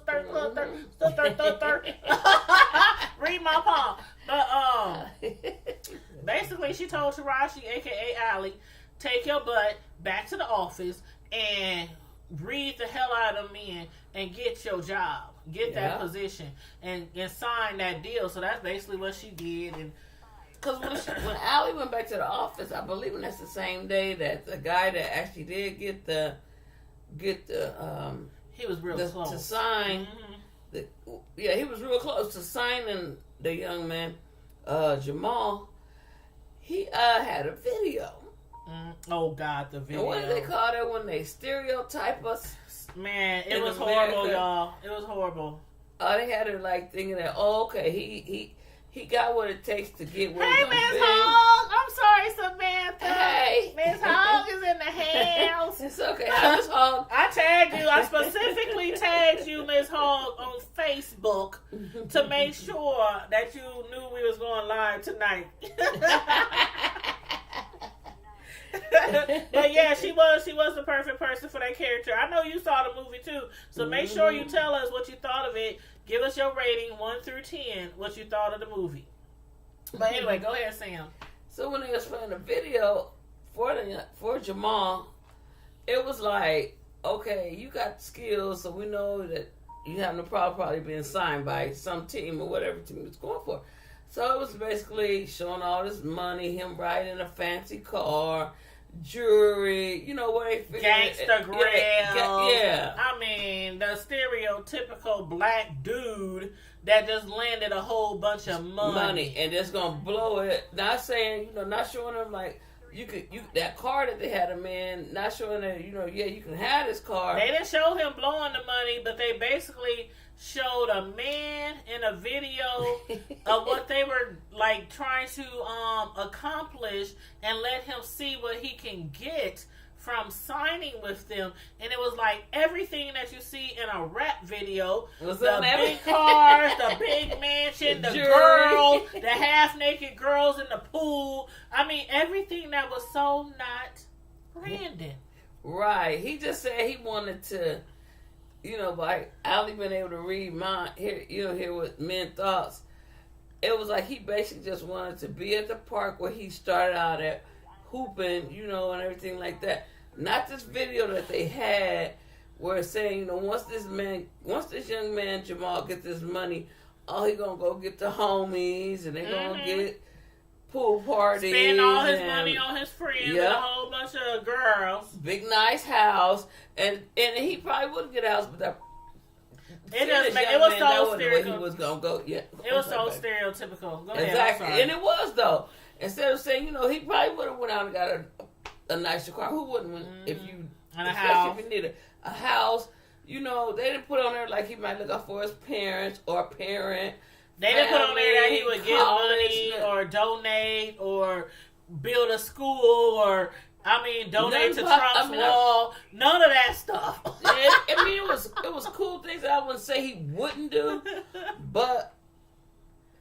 read my palm. But basically, she told Taraji, aka Allie, take your butt back to the office and breathe the hell out of men and get your job, get that position, and sign that deal. So that's basically what she did. And because when Allie went back to the office, I believe that's the same day that the guy that actually did get the he was real close to sign. Mm-hmm. He was real close to signing the young man, Jamal. He had a video. Oh God, the video. And what do they call that when they stereotype us? Man, it was horrible, y'all. It was horrible. They had her like thinking that, he got what it takes to get where Hey, Miss Hogg. I'm sorry, Samantha. Hey. Miss Hogg is in the house. It's okay. Miss Hogg. I tagged you. I specifically tagged you, Miss Hogg, on Facebook to make sure that you knew we was going live tonight. But yeah, she was the perfect person for that character. I know you saw the movie too, so make sure you tell us what you thought of it. Give us your rating 1 through 10, what you thought of the movie. But anyway, go ahead, Sam. So when they was playing the video for Jamal, it was like, okay, you got skills, so we know that you have no problem probably being signed by some team or whatever team it's going for. So it was basically showing all this money, him riding a fancy car, jewelry, where they figure gangsta grill. Yeah. I mean, the stereotypical black dude that just landed a whole bunch of money and just gonna blow it. Not saying, not showing them like you that car that they had him in, not showing that, you can have this car. They didn't show him blowing the money, but they basically showed a man in a video of what they were like trying to accomplish and let him see what he can get from signing with them. And it was like everything that you see in a rap video. The big cars, the big mansion, the girls, the half-naked girls in the pool. I mean, everything that was so not Brandon. Right. He just said he wanted to, by Allie being able to read mine, hear what men thoughts. It was like he basically just wanted to be at the park where he started out at hooping, and everything like that. Not this video that they had where it's saying, once this young man Jamal get this money, he gonna go get the homies and they gonna get pool parties. Spend all his money on his friends and a whole bunch of girls. Big nice house, and he probably would get a house, but that. It was so stereotypical. He was gonna go. Yeah, it was so stereotypical. Go ahead, exactly, and it was though. Instead of saying, he probably would have went out and got a nicer car. Who wouldn't if you, and a house? If you needed a house, they didn't put on there like he might look out for his parents or a parent. They didn't put on there that he would get money or donate or build a school or donate to Trump's wall. None of that stuff. It was cool things that I wouldn't say he wouldn't do, but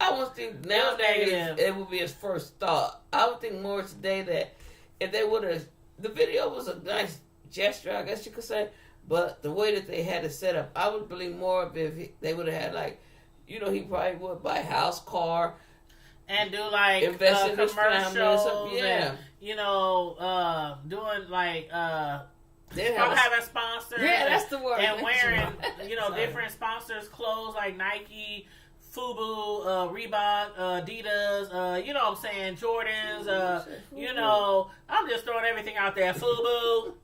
I would think nowadays it would be his first thought. I would think more today that if they would have, the video was a nice gesture, I guess you could say, but the way that they had it set up, I would believe more of if they would have had like, he probably would buy a house, car, and do like commercials, and, doing like having sponsors, that's the word, and wearing different sponsors' clothes like Nike, FUBU, Reebok, Adidas, you know what I'm saying, Jordans, I'm just throwing everything out there. FUBU,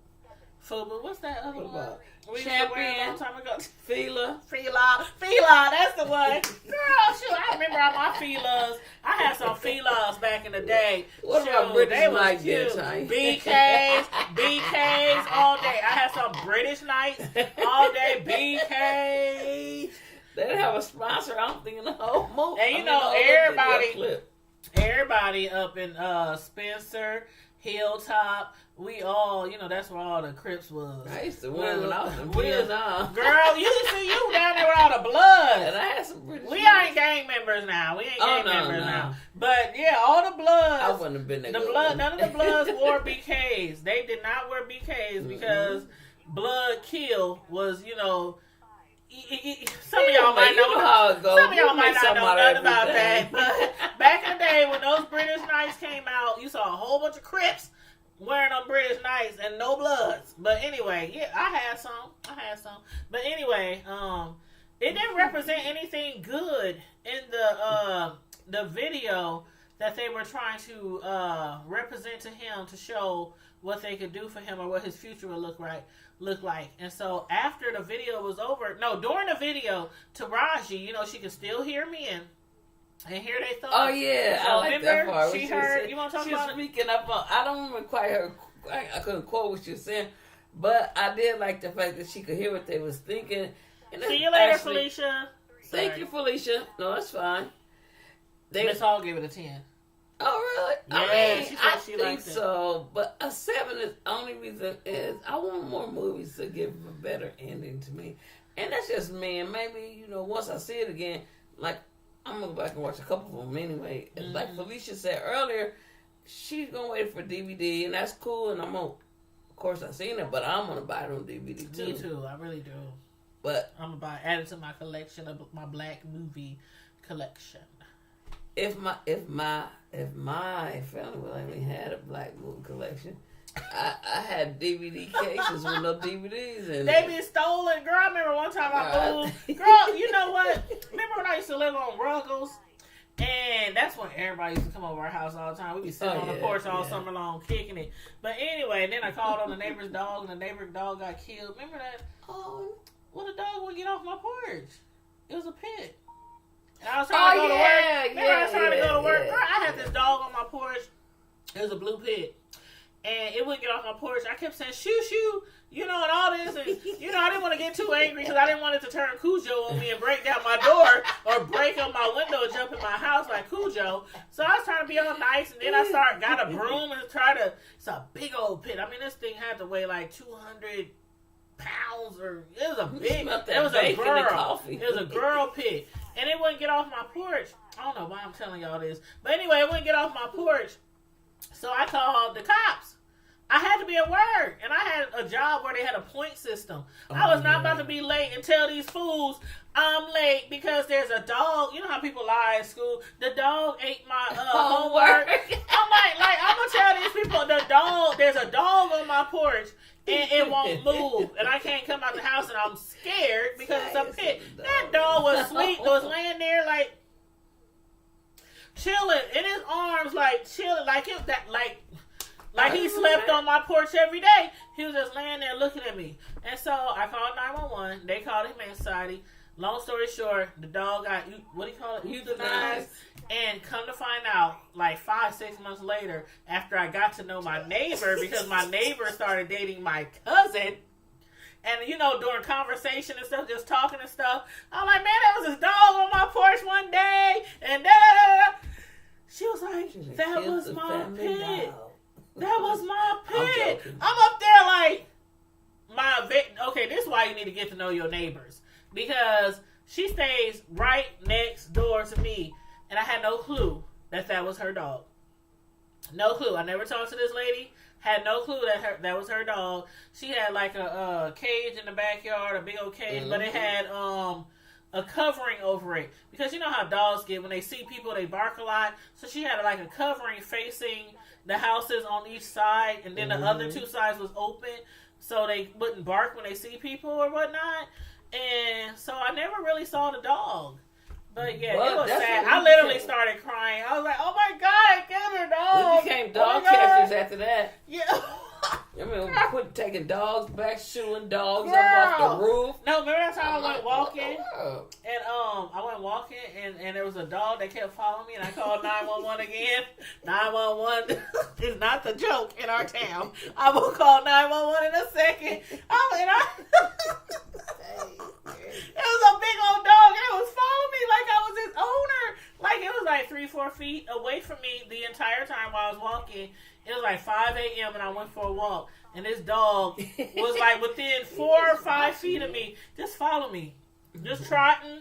what's that other one? We Champion, a long time ago. Fila, that's the one. Girl, shoot, I remember all my Filas. I had some Filas back in the day. What about British Nights? BKs all day. I had some British Nights all day. BKs. They didn't have a sponsor, I don't think, in the whole movie. And everybody up in Spencer, Hilltop, we all, that's where all the Crips was. I used to win when I was in Girl, you see you down there with all the blood. And I had some British. We ain't gang members now. We ain't gang members now. But yeah, all the bloods. I wouldn't have been there. None of the bloods wore BKs. They did not wear BKs because blood kill was, some of y'all might know how it goes. Some of y'all might not know nothing about that. But back in the day when those British Knights came out, you saw a whole bunch of Crips wearing them British Knights and no bloods. But anyway, yeah, I had some. But anyway, it didn't represent anything good in the video that they were trying to represent to him to show what they could do for him or what his future would look like. And so after the video was over, during the video, Taraji, she could still hear men and hear they thoughts. Oh yeah, so I like that part. She heard. You want to talk about it? She was speaking up on. I don't remember quite her. I couldn't quote what she was saying, but I did like the fact that she could hear what they was thinking. And see you later, Felicia. Thank you, Felicia. No, that's fine. Miss Hall gave it a 10. Oh really? Yeah, I think so. But a 7 is the only reason is I want more movies to give a better ending to me, and that's just me. And maybe once I see it again, like. I'm going to go back and watch a couple of them anyway. Mm-hmm. Like Felicia said earlier, she's going to wait for DVD, and that's cool. And of course, I've seen it, but I'm going to buy it on DVD too. Me too. I really do. But I'm going to add it to my collection of my black movie collection. If my family would let me had a black movie collection, I had DVD cases with no DVDs in They be stolen. Girl, I remember one time I moved. Girl, you know what? Remember when I used to live on Ruggles? And that's when everybody used to come over our house all the time. We'd be sitting on the porch all summer long kicking it. But anyway, then I called on the neighbor's dog, and the neighbor's dog got killed. Remember that? Oh, well, the dog wouldn't get off my porch. It was a pit. And I was trying to go to work. Remember I was trying to go to work? Girl, I had this dog on my porch. It was a blue pit. And it wouldn't get off my porch. I kept saying, shoo, shoo, and all this. And, I didn't want to get too angry because I didn't want it to turn Cujo on me and break down my door or break up my window and jump in my house like Cujo. So I was trying to be all nice. And then I got a broom and it's a big old pit. I mean, this thing had to weigh like 200 pounds or it was a big, it was a girl. It was a girl pit. And it wouldn't get off my porch. I don't know why I'm telling y'all this. But anyway, it wouldn't get off my porch. So I called the cops. I had to be at work, and I had a job where they had a point system. I was not about to be late and tell these fools I'm late because there's a dog. You know how people lie at school? The dog ate my homework. I'm going to tell these people, there's a dog on my porch, and it won't move, and I can't come out the house, and I'm scared because it's a pit. That dog was asleep, was laying there like chilling, in his arms, like chilling, like he slept on my porch every day. He was just laying there looking at me. And so I called 911. They called Humane Society. Long story short, the dog got, euthanized. And come to find out, like 5-6 months later, after I got to know my neighbor, because my neighbor started dating my cousin. And, during conversation and stuff, just talking and stuff, I'm like, man, there was this dog on my porch one day. And she was like, that was my pit. That was my pit. I'm up there like, okay, this is why you need to get to know your neighbors. Because she stays right next door to me. And I had no clue that was her dog. No clue. I never talked to this lady. Had no clue that was her dog. She had like a cage in the backyard, a big old cage. Mm-hmm. But it had a covering over it. Because you know how dogs get, when they see people, they bark a lot. So she had like a covering facing the houses on each side, and then the other two sides was open, so they wouldn't bark when they see people or whatnot. And so I never really saw the dog. But yeah, it was sad. I literally started crying. I was like, oh my God, get her dog. We became dog catchers after that. Yeah. I mean, we quit taking dogs back, shooting dogs up off the roof. No, remember that time I went walking? And I went walking, and there was a dog that kept following me, and I called 911 again. 911 is not the joke in our town. I will call 911 in a second. It was a big old dog, and it was following me like I was his owner. Like, it was like like 3-4 feet away from me the entire time while I was walking. It was like 5 a.m. and I went for a walk. And this dog was like within 4 or 5 feet of me. Just follow me. Just trotting.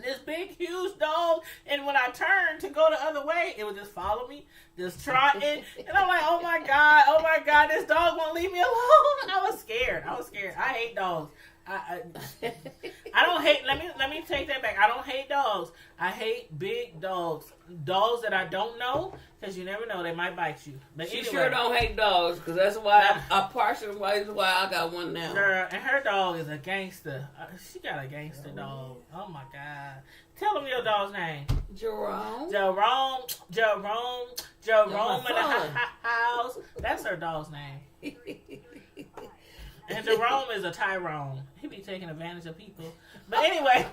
This big, huge dog. And when I turned to go the other way, it would just follow me. Just trotting. And I'm like, oh my God, this dog won't leave me alone. I was scared. I hate dogs. I don't hate. Let me take that back. I don't hate dogs. I hate big dogs. Dogs that I don't know, because you never know, they might bite you. But she anyway, sure don't hate dogs, because that's why I partially why I got one now. Girl, and her dog is a gangster. She got a gangster dog. Oh my God! Tell them your dog's name. Jerome in the house. That's her dog's name. And Jerome is a Tyrone. He be taking advantage of people. But anyway,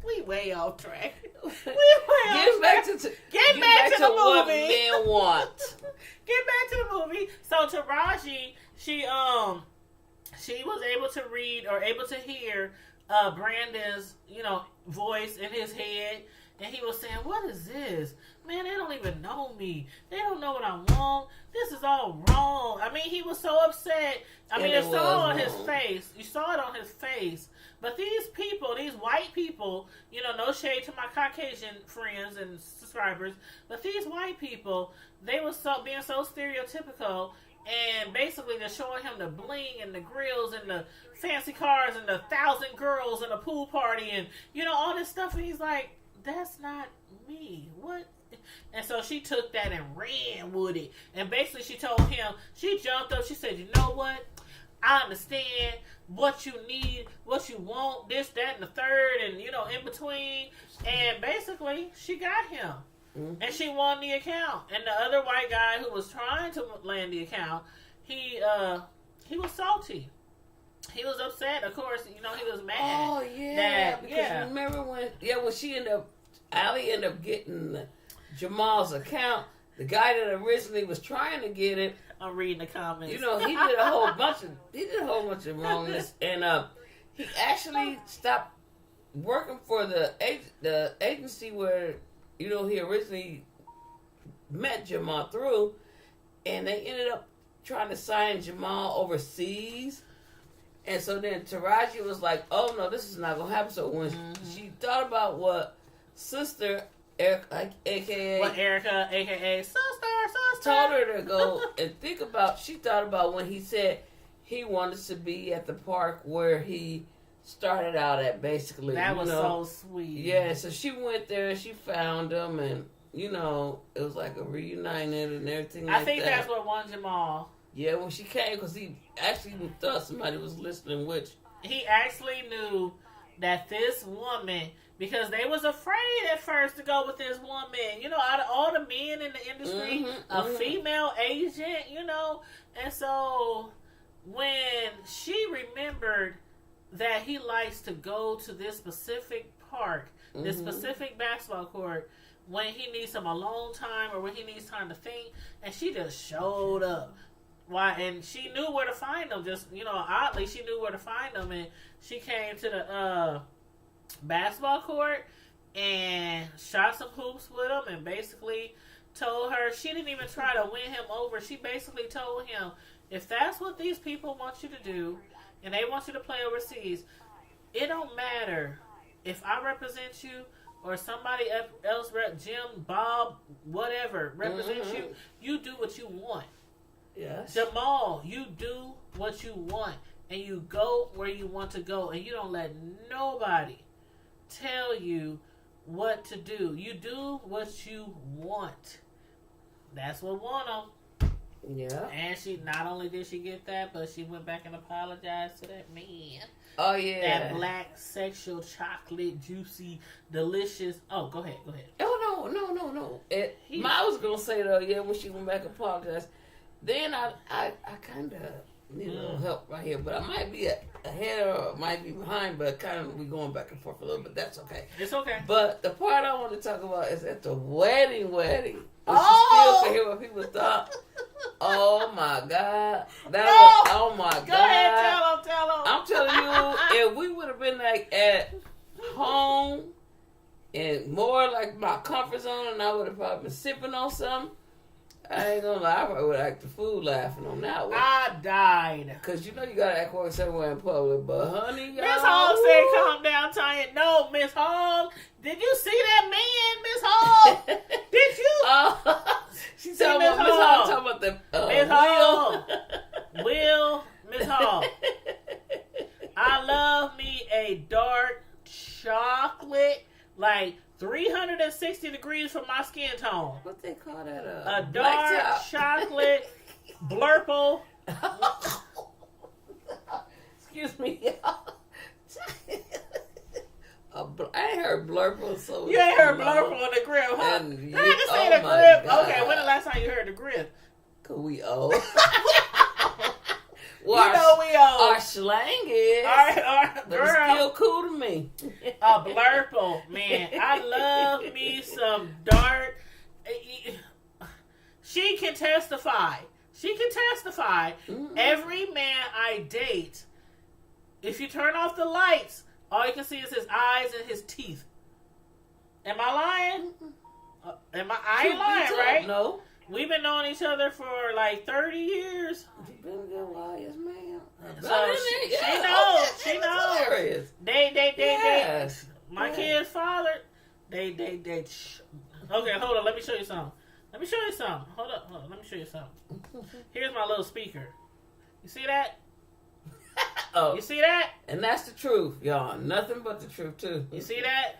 we way off track. Get back to the what movie. Men want. Get back to the movie. So Taraji, she was able to read or able to hear Brandon's, voice in his head. And he was saying, what is this? Man, they don't even know me. They don't know what I want. This is all wrong. I mean, he was so upset. You saw it on his face. You saw it on his face. But these people, these white people, no shade to my Caucasian friends and subscribers, but these white people, they were being so stereotypical and basically they're showing him the bling and the grills and the fancy cars and the 1,000 girls and the pool party and, all this stuff. And he's like, that's not me. What? And so she took that and ran with it. And basically she told him, she jumped up, she said, you know what? I understand what you need, what you want, this, that, and the third, and, in between. And basically, she got him. Mm-hmm. And she won the account. And the other white guy who was trying to land the account, he was salty. He was upset, of course. He was mad. Oh, yeah. Because remember when Allie ended up getting Jamal's account. The guy that originally was trying to get it. I'm reading the comments. He did a whole bunch of wrongness. And he actually stopped working for the agency where, he originally met Jamal through. And they ended up trying to sign Jamal overseas. And so then Taraji was like, oh, no, this is not going to happen. So when she thought about what Sister, a.k.a. Erica, a.k.a. Sister, told her to go and think about, she thought about when he said he wanted to be at the park where he started out at, basically. That was so sweet. Yeah, so she went there, she found him, and, it was like a reunited and everything like that. I think that's what won Jamal. Yeah, when she came, because he actually thought somebody was listening, which... He actually knew that this woman, because they was afraid at first to go with this woman, out of all the men in the industry, a female agent, and so when she remembered that he likes to go to this specific park, this specific basketball court, when he needs some alone time or when he needs time to think, and she just showed up. Why? And she knew where to find them. Just oddly, she knew where to find them, and she came to the basketball court and shot some hoops with him, and basically told her she didn't even try to win him over. She basically told him, if that's what these people want you to do, and they want you to play overseas, it don't matter if I represent you or somebody else, Jim, Bob, whatever, represents you. You do what you want. Yes. Jamal, you do what you want, and you go where you want to go, and you don't let nobody tell you what to do. You do what you want. That's what won them. Yeah. And she, not only did she get that, but she went back and apologized to that man. Oh, yeah. That black, sexual, chocolate, juicy, delicious. Oh, go ahead. Oh, no. I was going to say, though, when she went back and apologized, then I kind of need a little help right here, but I might be ahead or might be behind, but kind of we going back and forth a little bit. That's okay. It's okay. But the part I want to talk about is at the wedding. She still can hear what people thought. Oh my God. Oh my God. Go ahead, tell them. I'm telling you, if we would have been like at home and more like my comfort zone, and I would have probably been sipping on something. I ain't gonna lie, I probably would have acted the fool laughing on that one. I died. Cause you know you gotta act like somewhere in public, but honey, y'all. Miss Hall said, "Calm down, Tanya." No, Miss Hall, did you see that man, Miss Hall? Did you? She's talking about Miss Hall. Talking about the Miss Hall. Will, Miss Hall. I love me a dark chocolate, like 360 degrees from my skin tone. What they call that? A dark chocolate blurple. Excuse me, y'all. I ain't heard blurple, so you ain't heard blurple on the grip, huh? I had to say the grip. God. Okay, when the last time you heard the grip? Cause we old. Well, you know we old. Our slang is. But girl, it's still cool to me. A blurple, man. I love me some dark. She can testify. Mm-hmm. Every man I date, if you turn off the lights, all you can see is his eyes and his teeth. Am I lying? I ain't lying, right? No. We've been knowing each other for like 30 years. You've been a good while, yes, ma'am. So she knows. They. My kid's father. They. Okay, hold on. Let me show you something. Hold up. Let me show you something. Here's my little speaker. You see that? Oh. You see that? And that's the truth, y'all. Nothing but the truth, too. You see that?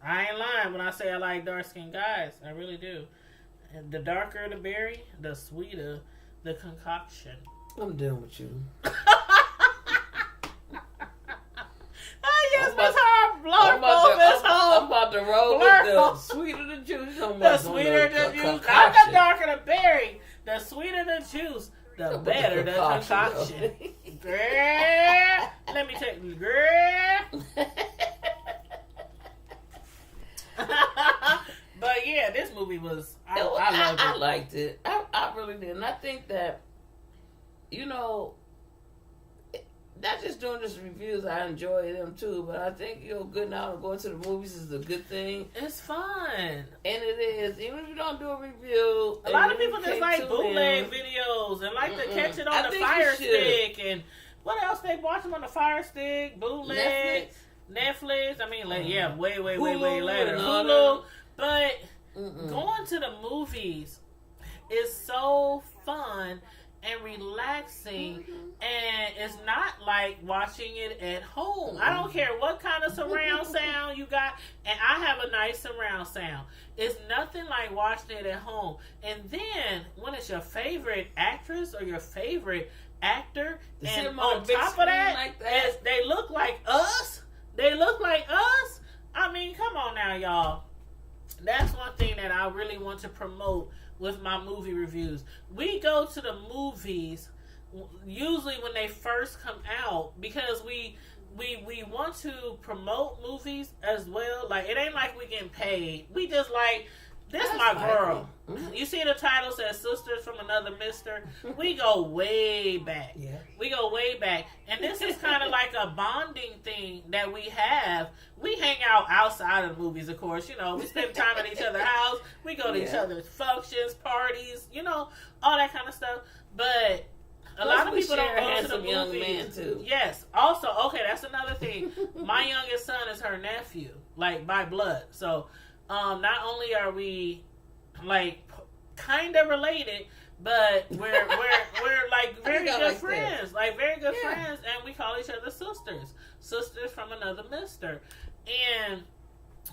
I ain't lying when I say I like dark-skinned guys. I really do. And the darker the berry, the sweeter the concoction. I'm done with you. Oh, yes, Miss Hall. I'm about to roll with the sweeter the juice. The sweeter the juice. Not the darker the berry. The sweeter the juice, the better the concoction. Girl, let me take you, girl. But yeah, this movie was. I loved it. I liked it. I really did, and I think that, not just doing just reviews. I enjoy them too, but I think getting out and going to the movies is a good thing. It's fun, and it is. Even if you don't do a review, a lot of people just like bootleg videos and like to catch it on the Fire Stick. And what else they watch them on the Fire Stick? Bootleg, Netflix. I mean, way later. Hulu. But going to the movies is so fun and relaxing, and it's not like watching it at home. I don't care what kind of surround sound you got, and I have a nice surround sound. It's nothing like watching it at home. And then when it's your favorite actress or your favorite actor, and on top of that, they look like us. I mean, come on now, y'all. That's one thing that I really want to promote with my movie reviews. We go to the movies usually when they first come out because we want to promote movies as well. Like, it ain't like we getting paid. We just like, this is my girl. Mm-hmm. You see the title says Sisters from Another Mister? We go way back. Yeah. We go way back. And this is kind of like a bonding thing that we have. We hang out outside of movies, of course. We spend time at each other's house. We go to each other's functions, parties, all that kind of stuff. But a lot of people don't go to the movies. Young man too. Yes. Also, okay, that's another thing. My youngest son is her nephew, like by blood. So, not only are we like kind of related, but we're like very good friends, like very good friends, and we call each other sisters from another mister. And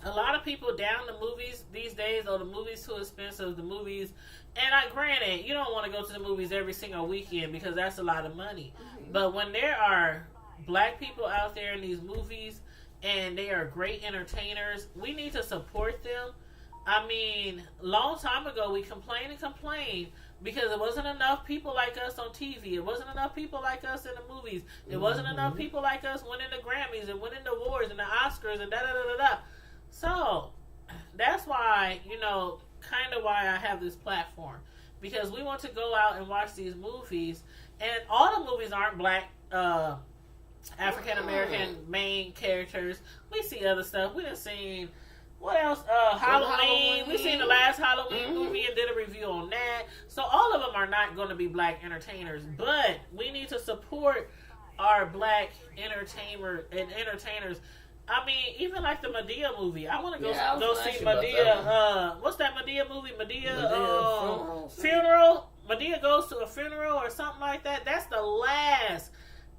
a lot of people down the movies these days, the movies too expensive, and granted, you don't want to go to the movies every single weekend because that's a lot of money. Mm-hmm. But when there are black people out there in these movies and they are great entertainers, we need to support them. I mean, long time ago we complained because it wasn't enough people like us on TV. It wasn't enough people like us in the movies. It wasn't enough people like us winning the Grammys and winning the awards and the Oscars and da-da-da-da-da. So, that's why, kind of why I have this platform. Because we want to go out and watch these movies. And all the movies aren't black, African-American main characters. We see other stuff. We done seen What else? Halloween. We seen the last Halloween movie and did a review on that. So all of them are not going to be black entertainers, but we need to support our black entertainers. I mean, even like the Madea movie. I want to go see Madea. What's that Madea movie? Madea funeral. Madea goes to a funeral or something like that. That's the last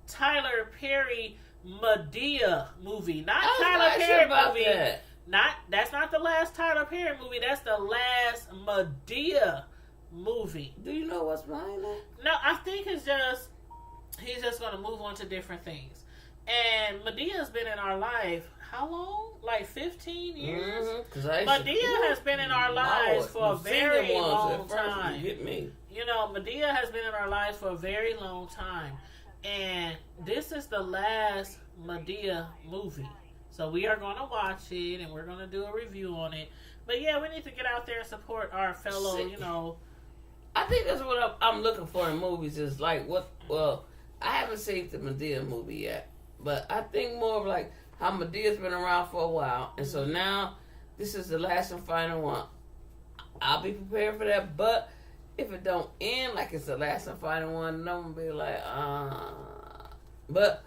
Tyler Perry Madea movie, not Tyler Perry movie. That's not the last Tyler Perry movie. That's the last Madea movie. Do you know what's behind that? No, I think he's just going to move on to different things. And Medea's been in our life how long? Like 15 years? Madea has been in our lives for a very long time. You know, Madea has been in our lives for a very long time. And this is the last Madea movie. So we are going to watch it and we're going to do a review on it. But yeah, we need to get out there and support our fellow, you know. I think that's what I'm looking for in movies is like I haven't seen the Madea movie yet. But I think more of like how Medea's been around for a while. And so now this is the last and final one. I'll be prepared for that. But if it don't end like it's the last and final one, then I'm going to be like, But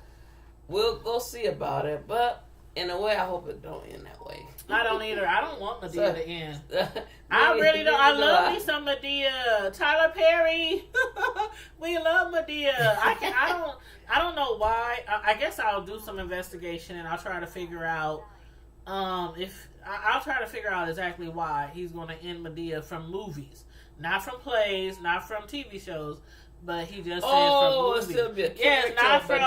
we'll go see about it. But in a way, I hope it don't end that way. I don't either. I don't want Madea to end. I really don't. I love me some Madea. Tyler Perry. We love Madea. I don't know why. I guess I'll do some investigation and I'll try to figure out I'll try to figure out exactly why he's going to end Madea from movies, not from plays, not from TV shows. But he just said from movies. It's still be a character, not on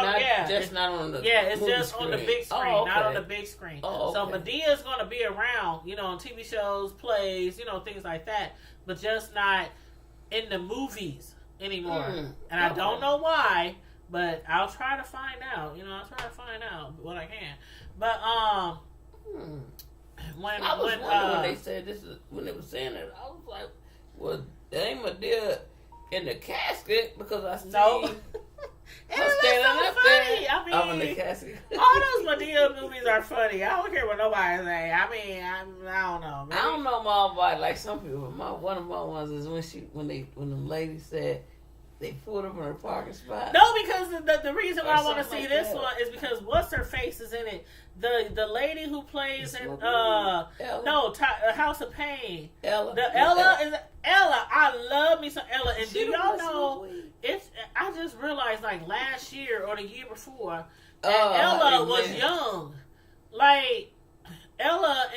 the it's just screen. On the big screen, not on the big screen. Oh, okay. So Madea is going to be around, you know, on TV shows, plays, you know, things like that, but just not in the movies anymore. And I don't know why, but I'll try to find out. You know, I'll try to find out what I can. But when they said this is when they were saying it, I was like, well, that ain't Madea in the casket because I see her standing up there. I mean, I'm in the casket. All those Madea movies are funny. I don't care what nobody say. I mean, I don't know. Maybe. I don't know my about like some people. One of my ones is when the lady said they pulled up in her parking spot. No, because the reason why I want to see this one is because what's her face is in it. The lady who plays in House of Pain. Ella. Ella. I love me some Ella. And do y'all know I just realized like last year or the year before that Ella was young. Like Ella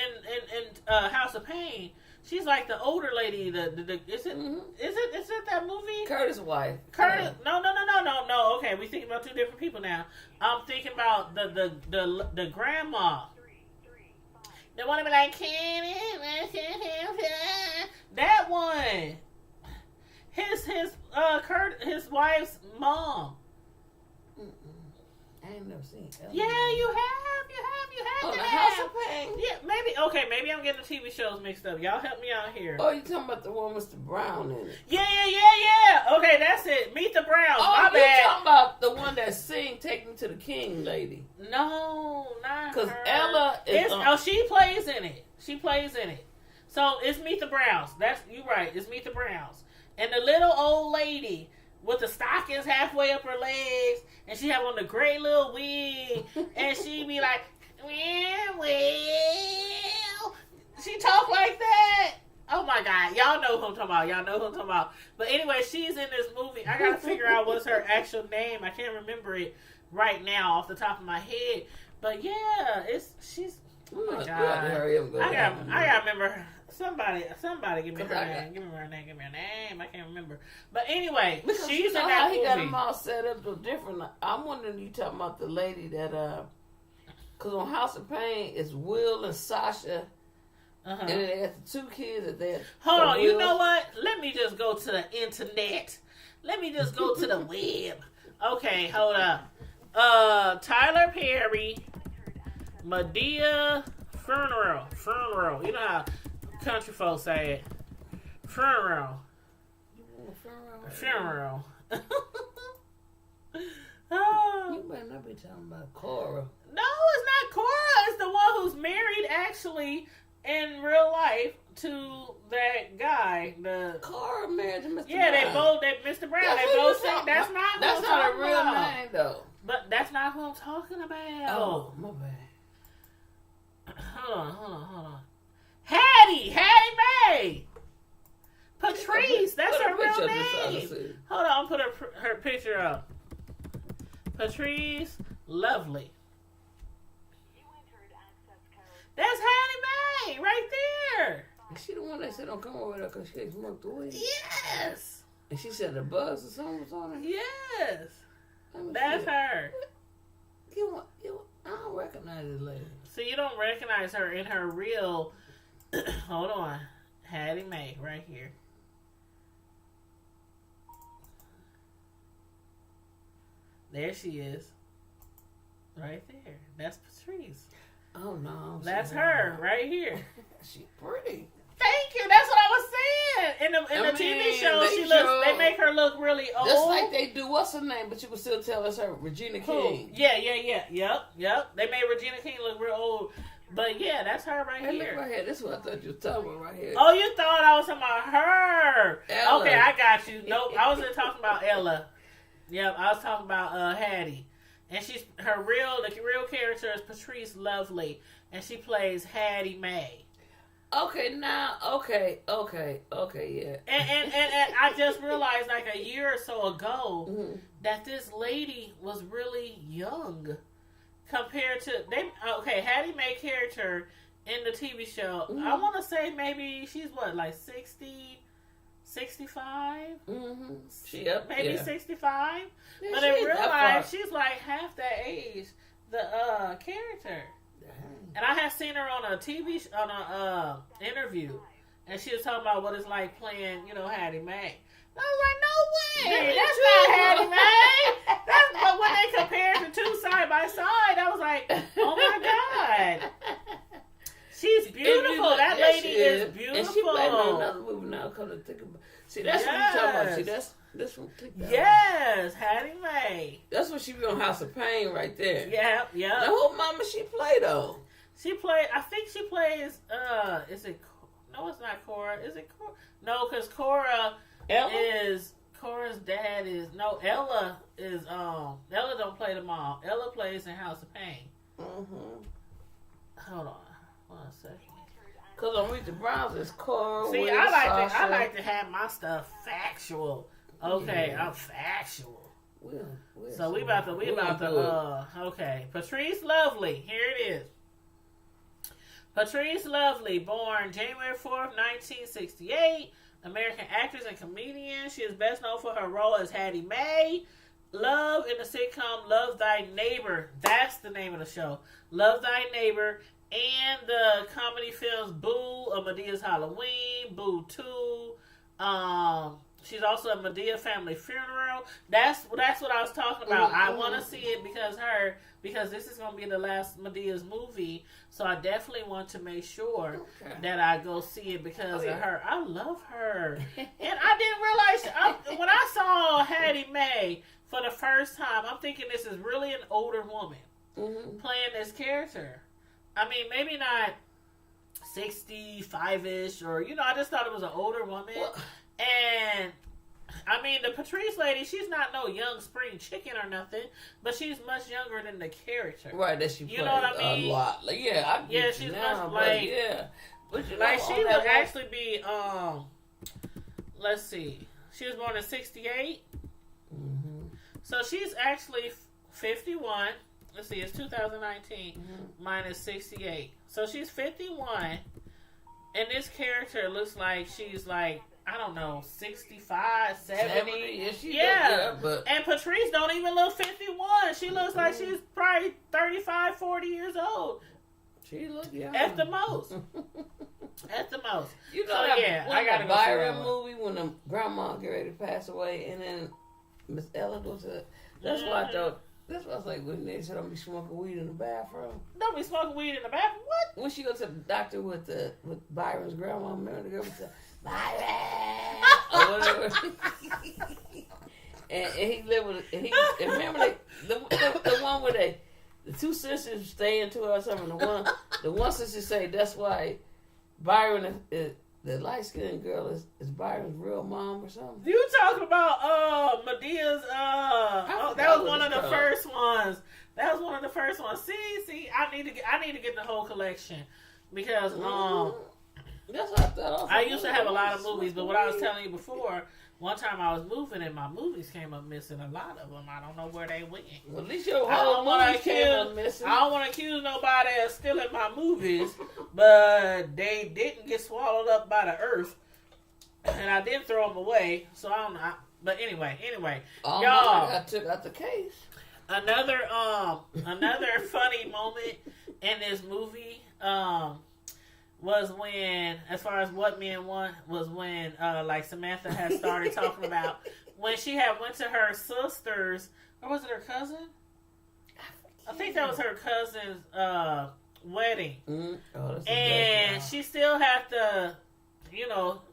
in House of Pain. She's like the older lady. Is it that movie? Curtis' wife. Curtis? No. Okay, we thinking about two different people now. I'm thinking about the grandma. The one to be like, that one. His wife's mom. I ain't never seen Ella. Yeah, you have. Oh, the House of Pain? Yeah, maybe I'm getting the TV shows mixed up. Y'all help me out here. Oh, you talking about the one with Mr. Brown in it? Yeah. Okay, that's it. Meet the Browns. My bad. You talking about the one that Take Me to the King lady? No, not her. Because Ella is... she plays in it. So, it's Meet the Browns. You right. It's Meet the Browns. And the little old lady with the stockings halfway up her legs, and she have on the great little wig, and she be like, well, she talk like that. Oh my God, y'all know who I'm talking about. But anyway, she's in this movie. I gotta figure out what's her actual name. I can't remember it right now off the top of my head. But yeah, she's. Oh my God, I gotta remember her. Somebody give me her name. Give me her name. I can't remember. But anyway, she's in that movie. He got them all set up so different. I'm wondering you talking about the lady that because on House of Pain it's Will and Sasha. And they got the two kids that they. Hold on, you know what? Let me just go to the internet. Let me just go to the web. Okay, hold up. Tyler Perry, Madea funeral. You know how country folks say it. Funeral. Oh. You better not be talking about Cora. No, it's not Cora. It's the one who's married actually. in real life to that guy. The Cora married to Mr. Yeah, Brown. they both. Mr. Brown. They both say that's not. That's not a real name though. But that's not who I'm talking about. Oh, my bad. Hold on. Hattie Mae. Patrice, that's her real name. Hold on, I'll put her picture up. Patrice Lovely. That's Hattie Mae right there. Is she the one that said don't come over there because she smoked the weed? Yes. And she said the buzz or something was on her? Yes. That's her. I don't recognize this lady. So you don't recognize her in her real... Hold on. Hattie Mae right here. There she is. Right there. That's Patrice. Oh, no. That's her right here. She's pretty. Thank you. That's what I was saying. In the TV show, they make her look really old. Just like they do. What's her name? But you can still tell it's her, Regina King. Yeah. Yep. They made Regina King look real old. But yeah, that's her right here. Look right here. This is what I thought you were talking about right here. Oh, you thought I was talking about her. Ella. Okay, I got you. Nope, I wasn't talking about Ella. Yep, I was talking about Hattie. And the real character is Patrice Lovely. And she plays Hattie Mae. Okay, yeah. And I just realized like a year or so ago that this lady was really young compared to Hattie Mae character in the TV show. I want to say maybe she's like 60, 65. She up maybe there. 65. Yeah, but in real life, she's like half that age. The character. And I had seen her on a interview, and she was talking about what it's like playing, Hattie Mae. I was like, no way, that's not Hattie Mae. But when they compared the two side by side, I was like, oh my God, she's beautiful. That lady is beautiful. And she played in another movie now. Come to think about, see, that's what you're talking about. See, that's from TikTok. Yes, Hattie Mae. That's what she be on House of Pain right there. Yeah. Now, who mama she play though? I think she plays, is it, no, it's not Cora. Is it Cora? No, because Cora's dad is, no, Ella is, Ella don't play the mom. Ella plays in House of Pain. Hold on. 1 second. Because on Reach the Browns, it's Cora. See, I like to have my stuff factual. Okay, yeah. I'm factual. So we about to, okay. Patrice Lovely. Here it is. Patrice Lovely, born January 4th, 1968. American actress and comedian. She is best known for her role as Hattie Mae. Love in the sitcom Love Thy Neighbor. That's the name of the show. Love Thy Neighbor. And the comedy films Boo, A Medea's Halloween, Boo 2. She's also a Medea Family Funeral. That's what I was talking about. I want to see it because this is going to be the last Medea's movie. So I definitely want to make sure that I go see it because of her. I love her. And I didn't realize, when I saw Hattie Mae for the first time, I'm thinking this is really an older woman playing this character. I mean, maybe not 65-ish or, I just thought it was an older woman. Well, and, I mean, the Patrice lady, she's not no young spring chicken or nothing, but she's much younger than the character. Right, that she played what I mean? A lot. Like, she's now, much, like, yeah. But she would actually be, let's see, she was born in 68. So she's actually 51. Let's see, it's 2019 minus 68. So she's 51, and this character looks like she's like, I don't know, 65, 70. Yeah. And Patrice don't even look 51. She looks like she's probably 35, 40 years old. She looks young. At the most. At the most. I got a Byron movie when the grandma get ready to pass away, and then Miss Ella goes to, that's why I thought, that's why I was like, when they said don't be smoking weed in the bathroom. Don't be smoking weed in the bathroom? What? When she goes to the doctor with Byron's grandma, remember the girl was like, Byron! Or whatever. and he lived with, and remember the one where the two sisters stay into her or something. The one sister say that's why Byron is the light skinned girl is Byron's real mom or something. You talking about Medea's? That was one of the first ones. That was one of the first ones. See, I need to get the whole collection because That's what I thought. I used to have a lot of movies, but what I was telling you before. One time I was moving and my movies came up missing. A lot of them. I don't know where they went. Well, at least your whole movies came up missing. I don't want to accuse nobody of stealing my movies, but they didn't get swallowed up by the earth, and I didn't throw them away. So I don't know. But anyway, y'all. I took out the case. Another funny moment in this movie. Was when, as far as what men want, was when, like Samantha had started talking about when she had went to her sister's, or was it her cousin? I think that was her cousin's wedding, and she still had the,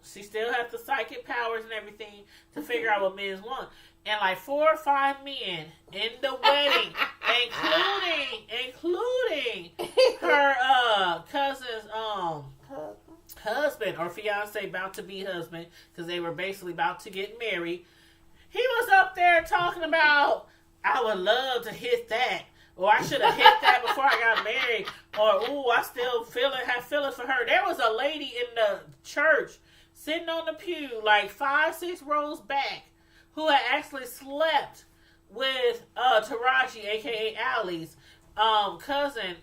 she still had the psychic powers and everything to figure out what men want. And like 4 or 5 men in the wedding, including her cousin's husband or fiance, about to be husband, because they were basically about to get married. He was up there talking about, I would love to hit that, or I should have hit that before I got married, or ooh, I still have feelings for her. There was a lady in the church sitting on the pew like 5-6 rows back, who had actually slept with Taraji, a.k.a. Allie's cousin,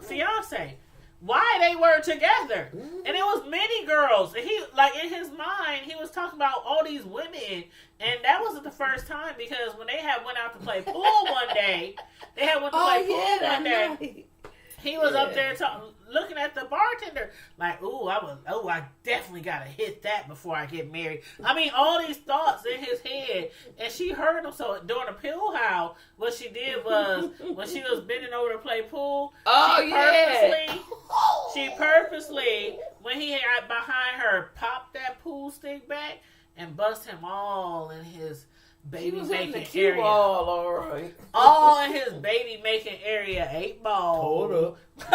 fiance. Why they were together. And it was many girls. And he, like, in his mind, he was talking about all these women. And that wasn't the first time, because when they had went out to play pool one day, he was up there looking at the bartender like, I definitely gotta hit that before I get married. I mean, all these thoughts in his head, and she heard him. So during the pool howl, what she did was, when she was bending over to play pool, she purposely, when he had behind her, popped that pool stick back and bust him all in his baby making area. All right. All in his baby making area. 8 ball. Hold up. But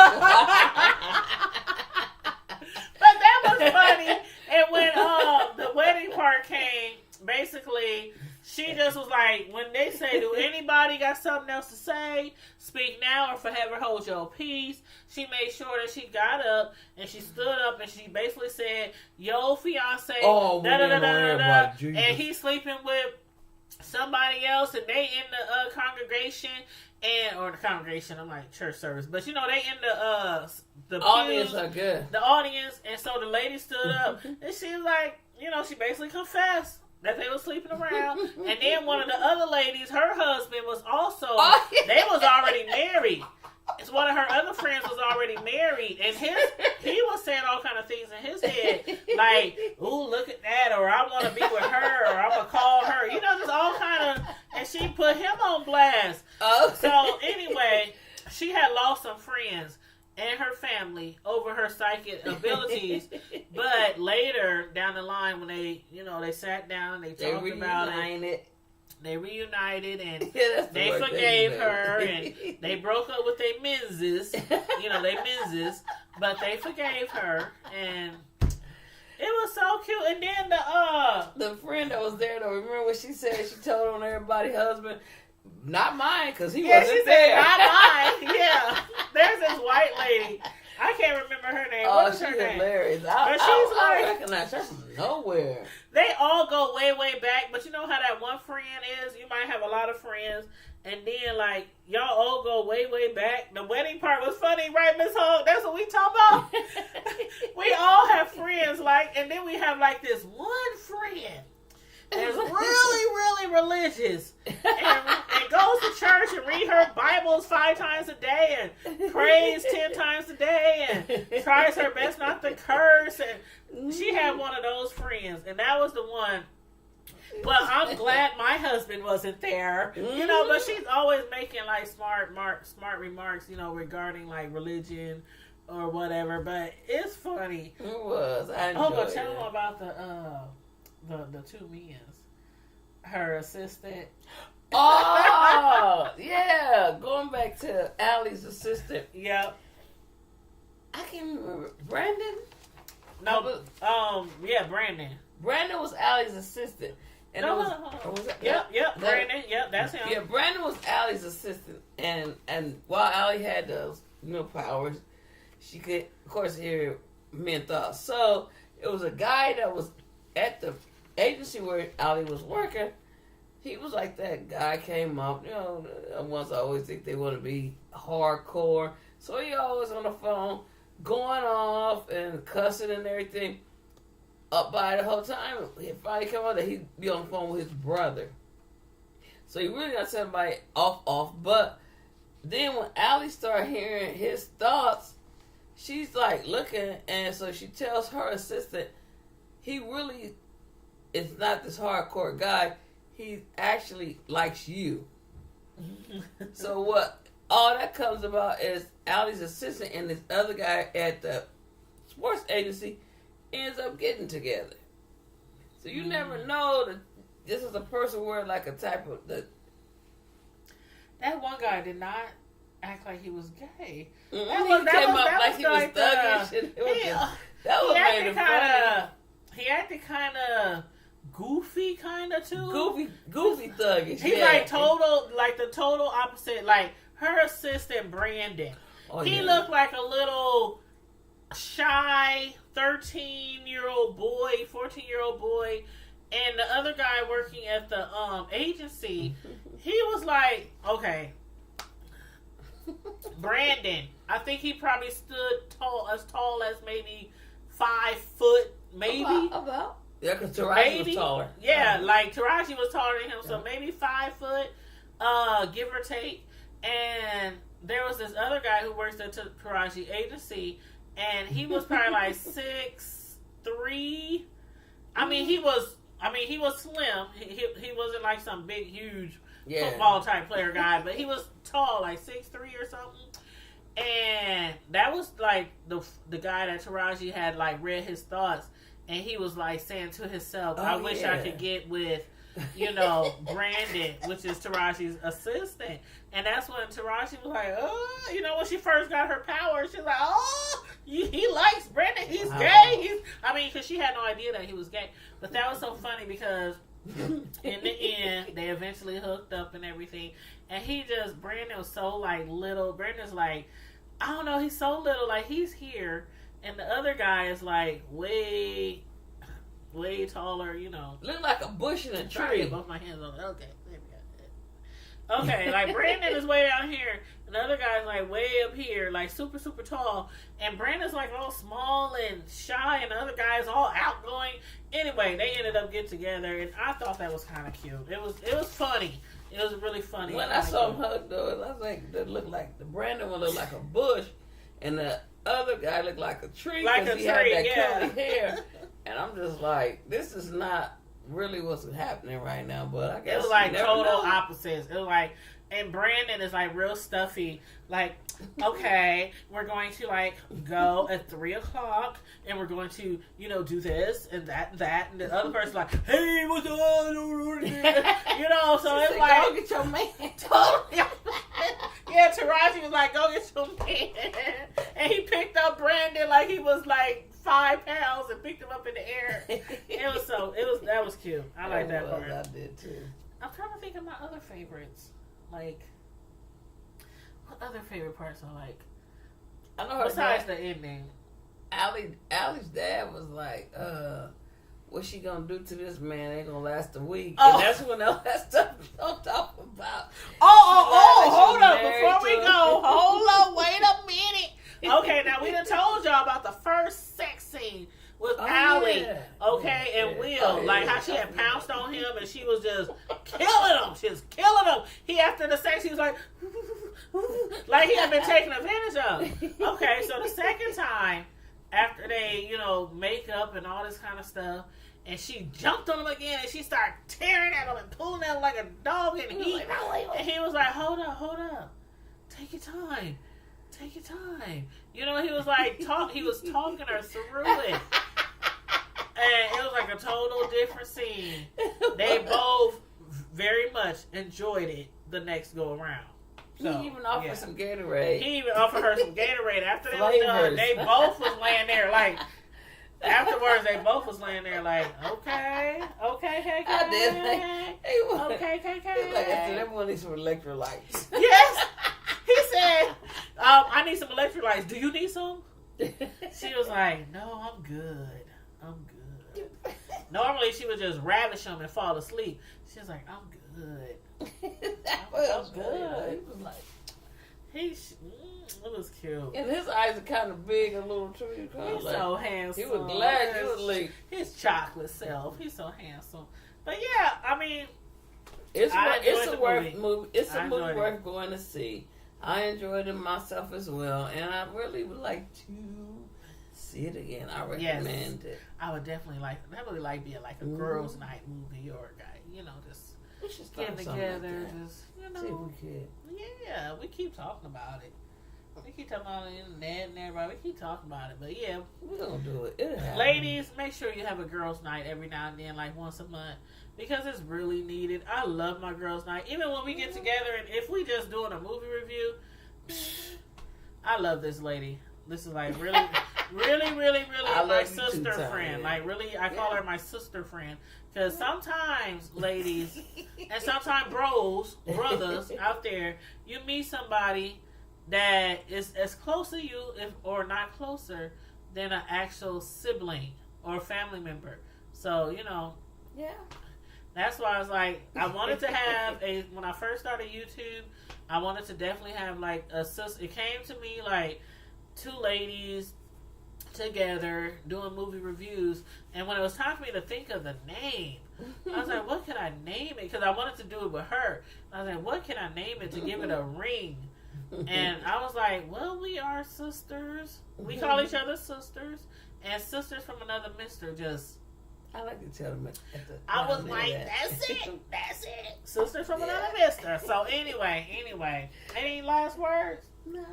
that was funny. And when the wedding part came, basically, she just was like, when they say, do anybody got something else to say? Speak now or forever hold your peace. She made sure that she got up and she stood up and she basically said, yo, fiance, and he's sleeping with somebody else, and they in the congregation, or the congregation, I'm like church service, but they in the audience pews, are good. The audience, and so the lady stood up, and she was like, she basically confessed that they were sleeping around, and then one of the other ladies, her husband was also, they was already married. It's one of her other friends was already married, and he was saying all kind of things in his head, like, ooh, look at that, or I want to be with her, or I'm going to call her, just all kind of, and she put him on blast. So anyway, she had lost some friends and her family over her psychic abilities, but later down the line, when they, they sat down and they talked about it. They reunited and they forgave her and they broke up with their menses, but they forgave her and it was so cute. And then the friend that was there, though, remember what she said? She told on everybody's husband, not mine, because he wasn't there. Not mine. Yeah, there's this white lady. I can't remember her name. What's her name? Hilarious. I recognize her from nowhere. They all go way, way back, but you know how that one friend is? You might have a lot of friends, and then, like, y'all all go way, way back. The wedding part was funny, right, Miss Holt? That's what we talk about? We all have friends, like, and then we have, like, this one friend that's really, really religious and goes to church and read her Bibles 5 times a day and prays 10 times a day and tries her best not to curse. And she had one of those friends, and that was the one. Well, I'm glad my husband wasn't there, but she's always making like smart remarks, regarding like religion or whatever. But it's funny. It was. I enjoyed but tell them about the 2 men. Her assistant. Oh, yeah. Going back to Allie's assistant. Yep. I can't remember. Brandon? No, yeah, Brandon. Brandon was Allie's assistant. And Yep, Brandon. Yep, that's him. Yeah, Brandon was Allie's assistant. And while Allie had those powers, she could, of course, hear men thoughts. So it was a guy that was at the agency where Allie was working. He was like that guy came up, ones always think they want to be hardcore. So he always on the phone, going off and cussing and everything. Up by the whole time, he finally come out that he'd be on the phone with his brother. So he really got somebody off. But then when Allie started hearing his thoughts, she's like looking, and so she tells her assistant, he really is not this hardcore guy. He actually likes you. So what all that comes about is Allie's assistant and this other guy at the sports agency ends up getting together. So you never know that this is a person where like a type of that one guy did not act like he was gay. Mm-hmm. He came up like he was thuggish. That was made him funny. He acted kind of goofy, kind of too. Goofy thuggish. He's like the total opposite. Like her assistant Brandon. He looked like a little shy 13-year-old boy, 14-year-old boy, and the other guy working at the agency, he was like, okay, Brandon, I think he probably stood tall as maybe 5 foot, maybe. About. Yeah, because Taraji was taller. Yeah, like Taraji was taller than him, so maybe 5 foot, give or take. And there was this other guy who works at Taraji agency, and he was probably like 6'3". I mean, he was slim. He wasn't like some big, huge football type player guy, but he was tall, like 6'3" or something. And that was like the guy that Taraji had like read his thoughts, and he was like saying to himself, "I wish I could get with, Brandon," which is Taraji's assistant. And that's when Taraji was like, when she first got her power, she's like, he likes Brandon. He's gay. Because she had no idea that he was gay. But that was so funny because in the end, they eventually hooked up and everything. And Brandon was so like little. Brandon's like, I don't know, he's so little. Like he's here. And the other guy is like way taller, Look like a bush in a tree. Both my hands on it. Okay, there we go. Okay, like Brandon is way down here, and the other guy's like way up here, like super, super tall. And Brandon's like all small and shy, and the other guy's all outgoing. Anyway, they ended up getting together, and I thought that was kind of cute. It was funny. It was really funny. When I saw them hug, though, I was like, the Brandon one looked like a bush, and the other guy looked like a tree because he had that curly hair. And I'm just like, this is not really what's happening right now, but I guess it was like total opposites. It was like, and Brandon is like real stuffy. Like, okay, we're going to like go at 3:00, and we're going to do this and that, and the other person's like, hey, what's on? So it's like, go get your man. Totally. Yeah, Taraji was like, go get your man, and he picked up Brandon like he was like 5 pounds and picked him up in the air. That was cute. I like that part. I did too. I'm trying to think of my other favorites. Like, what other favorite parts I like? I know besides the ending. Allie's dad was like, what's she gonna do to this man? Ain't gonna last a week. Oh. And that's when all that stuff I'm talking about. Hold up. Before we go, hold up, wait a minute. Okay, now we done told y'all about the first sex scene with Allie, and Will. Like how she had pounced on him and she was just killing him. She was killing him. He, after the sex, he was like he had been taken advantage of. Okay, so the second time, after they, make up and all this kind of stuff, and she jumped on him again and she started tearing at him and pulling at him like a dog in heat. And he was like, hold up. Take your time. He was like, he was talking her through it. And it was like a total different scene. They both very much enjoyed it the next go around. So, he even offered some Gatorade. He even offered her some Gatorade. After they was done, they both was laying there like, Afterwards, they both was laying there like, okay, hey, I did. Okay. Like, I said, everyone needs some electrolytes. Yes. He said, I need some electrolytes. Do you need some? She was like, no, I'm good. Normally, she would just ravish him and fall asleep. She was like, I'm good. I'm good. He was like, it was cute. And his eyes are kind of big and little too. He's like, so handsome. He was glad you was late. His chocolate self. He's so handsome. But yeah, I mean, it's a movie worth going to see. I enjoyed it myself as well, and I really would like to see it again. I recommend it. I would definitely like being like a girls' night movie or just getting together, just see if we could. Yeah, we keep talking about it. We keep talking about it on the internet and everybody. We keep talking about it, but yeah, we're gonna do it. Ladies, make sure you have a girls' night every now and then, like once a month, because it's really needed. I love my girls' night, even when we get together and if we just doing a movie review. I love this lady. This is like really my sister friend. Like really, I call her my sister friend. Because sometimes, ladies, and sometimes brothers out there, you meet somebody that is as close to you, or not closer, than an actual sibling or family member. So, yeah. That's why I was like, I wanted to have when I first started YouTube, I wanted to definitely have like a sister. It came to me like two ladies together doing movie reviews, and when it was time for me to think of the name, I was like, what can I name it? Because I wanted to do it with her. I was like, what can I name it to give it a ring? And I was like, well, we are sisters. We call each other sisters, and sisters from another mister. I like to tell them. I was like, that's it. Sisters from another mister. So anyway, any last words? No.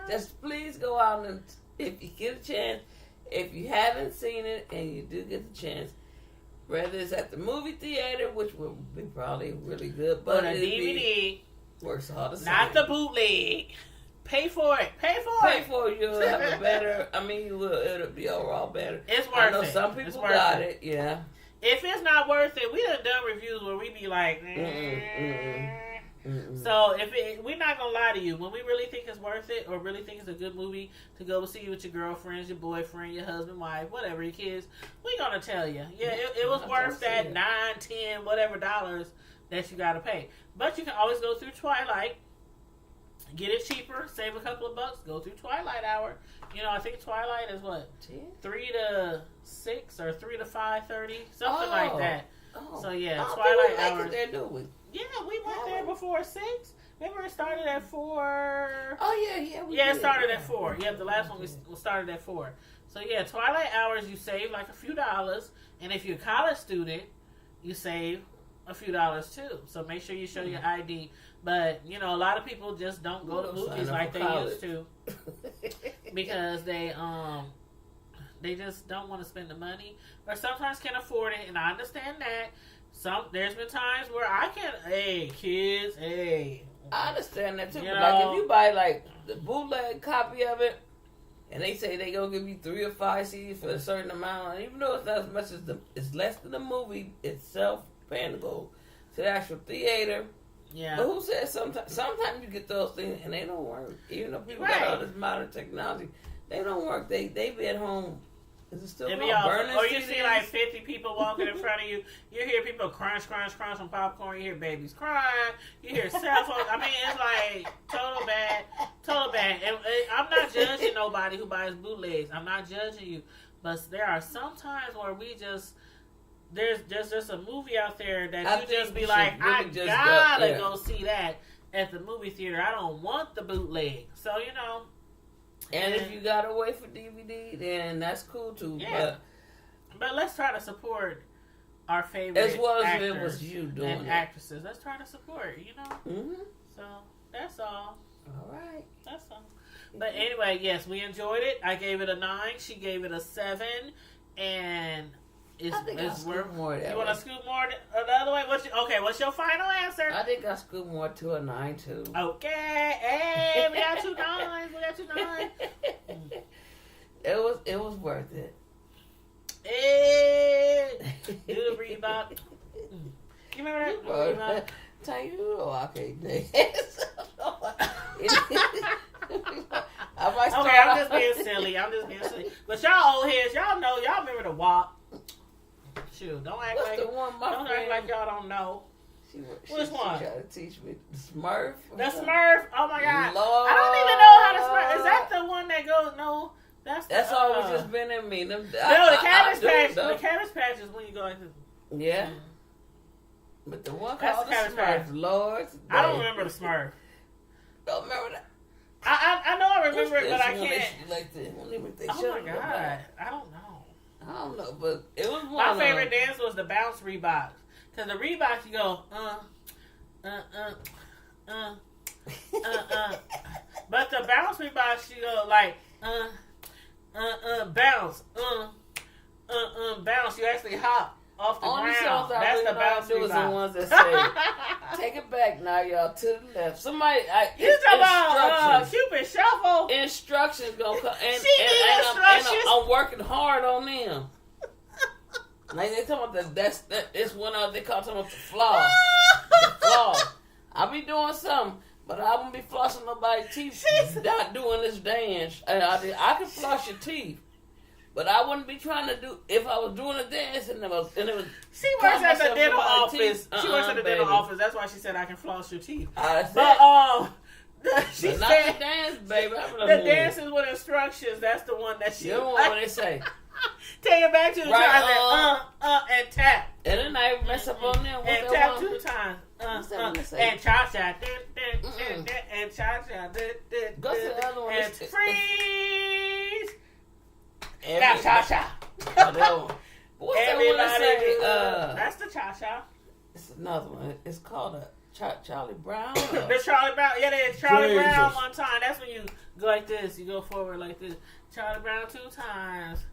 Just please go out and, if you get a chance, if you haven't seen it and you do get the chance, whether it's at the movie theater, which will be probably really good, but a DVD works all the same. Not the bootleg. Pay for it. You'll have a better. I mean, you will. It'll be overall better. It's worth it. I know some people got it. Yeah. If it's not worth it, we done reviews where we be like, So we're not gonna lie to you. When we really think it's worth it, or really think it's a good movie to go see with your girlfriends, your boyfriend, your husband, wife, whatever, your kids, we gonna tell you. Yeah, it was worth that $9, $10, whatever dollars that you gotta pay. But you can always go through Twilight. Get it cheaper, save a couple of bucks, go through Twilight Hour. I think Twilight is what? 3 to 6 or 3 to 5:30, something like that. So yeah, Twilight Hour. They're doing. Yeah, we went there before 6. Remember it started at 4. Oh yeah. It started at 4. Yeah, the last one we started at 4. So yeah, Twilight Hours you save like a few dollars, and if you're a college student, you save a few dollars too. So make sure you show your ID. But a lot of people just don't go to movies like they used to because they just don't want to spend the money, or sometimes can't afford it. And I understand that. There's been times where I can't. Hey, kids. Hey, I understand that too. But like if you buy like the bootleg copy of it, and they say they gonna give you 3 or 5 CDs for a certain amount, and even though it's not as much as it's less than the movie itself, paying to go to the actual theater. Yeah. But who says sometimes you get those things and they don't work. Even though people got all this modern technology, they don't work. They be at home. Is it still burning? Or you see like 50 people walking in front of you. You hear people crunch on popcorn. You hear babies crying. You hear cell phones. I mean, it's like total bad. And I'm not judging nobody who buys bootlegs. I'm not judging you. But there are some times where there's just a movie out there that you just be like, I gotta go see that at the movie theater. I don't want the bootleg. So, And if you gotta wait for DVD, then that's cool too. Yeah. But let's try to support our favorite as well as actors if it was you doing and actresses. Let's try to support, Mm-hmm. So, that's all. All right. That's all. But anyway, yes, we enjoyed it. I gave it a 9. She gave it a 7. And it's worth more. You want to scoot more the other way? What's your final answer? I think I scoot more to a 9 too. Okay, hey, we got 2 9s. It was worth it. Hey, do the Reebok. You remember that? Tanya, I can't dance. Okay, I'm just being silly. But y'all old heads, y'all know, y'all remember the WAP. Shoot, don't act like y'all don't know. Which one? She tried to teach me the Smurf. The Smurf. Oh my God! Lord. I don't even know how to Smurf. Is that the one that goes? No, that's always just been in me. The Cabbage Patch. The Cabbage Patch is when you go like this. Yeah. But the one called the Smurf, Lord. I don't remember the Smurf. Don't remember that. I know I remember it, but I can't. Oh my God! I don't know. I don't know, but it was one. My favorite dance was the bounce Reeboks. Cause the Reeboks, you go but the bounce Reeboks, you go like bounce bounce. You actually hop off the ground. That's the bounce Reeboks. The ones that say, "Take it back now, y'all, to the left." Somebody, you talking about Cupid Shuffle? Instructions gonna come, and I'm working hard on them. Like they talking about it's one of they call talking about the flaws. The flaws. I be doing something, but I won't be flossing nobody's teeth. Not doing this dance. I can floss your teeth, but I wouldn't be trying to do if I was doing a dance and it was. She works at the dental office. She works at the dental office. That's why she said I can floss your teeth. She said not the dance, baby. The dances with instructions. That's the one that she. You know what they say. Take it back 2 times and tap. And then I mess up on them. And tap 2 times. And cha-cha. And cha-cha. Go to the other one. And freeze. Now cha-cha. What's that one? That's the cha-cha. It's another one. It's called a Charlie Brown. The Charlie Brown. Yeah, there's Charlie Brown one time. That's when you go like this. You go forward like this. Charlie Brown 2 times.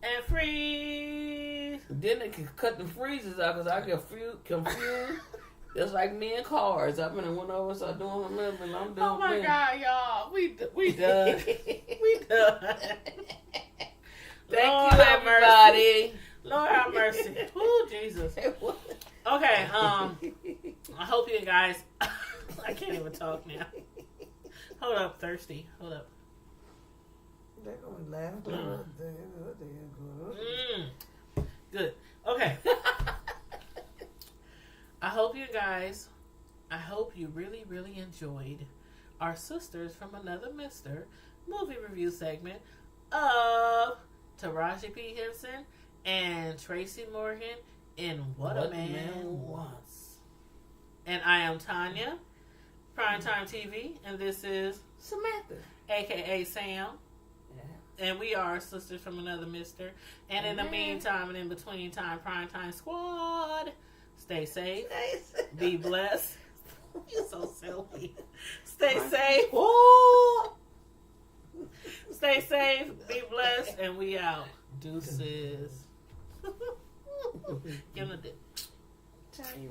And freeze. Then they can cut the freezes out because I get confused. Just like me and cars. I went over and started doing a little bit. I'm doing. Oh my God, y'all. We done. We done. Thank you, everybody. Lord have mercy. Ooh, Jesus. Okay, I hope you guys. I can't even talk now. Hold up, thirsty. Hold up. They're going to laugh. Good. Okay. I hope you really, really enjoyed our Sisters from Another Mister movie review segment of Taraji P. Henson and Tracy Morgan in What a Man Wants. And I am Tanya, Primetime TV, and this is Samantha, a.k.a. Sam. And we are Sisters from Another Mister. And in the meantime and in between time, Primetime Squad, stay safe. Be blessed. You're so silly. Stay safe. Stay safe. Be blessed. And we out. Deuces. Give them a dip. Tell you,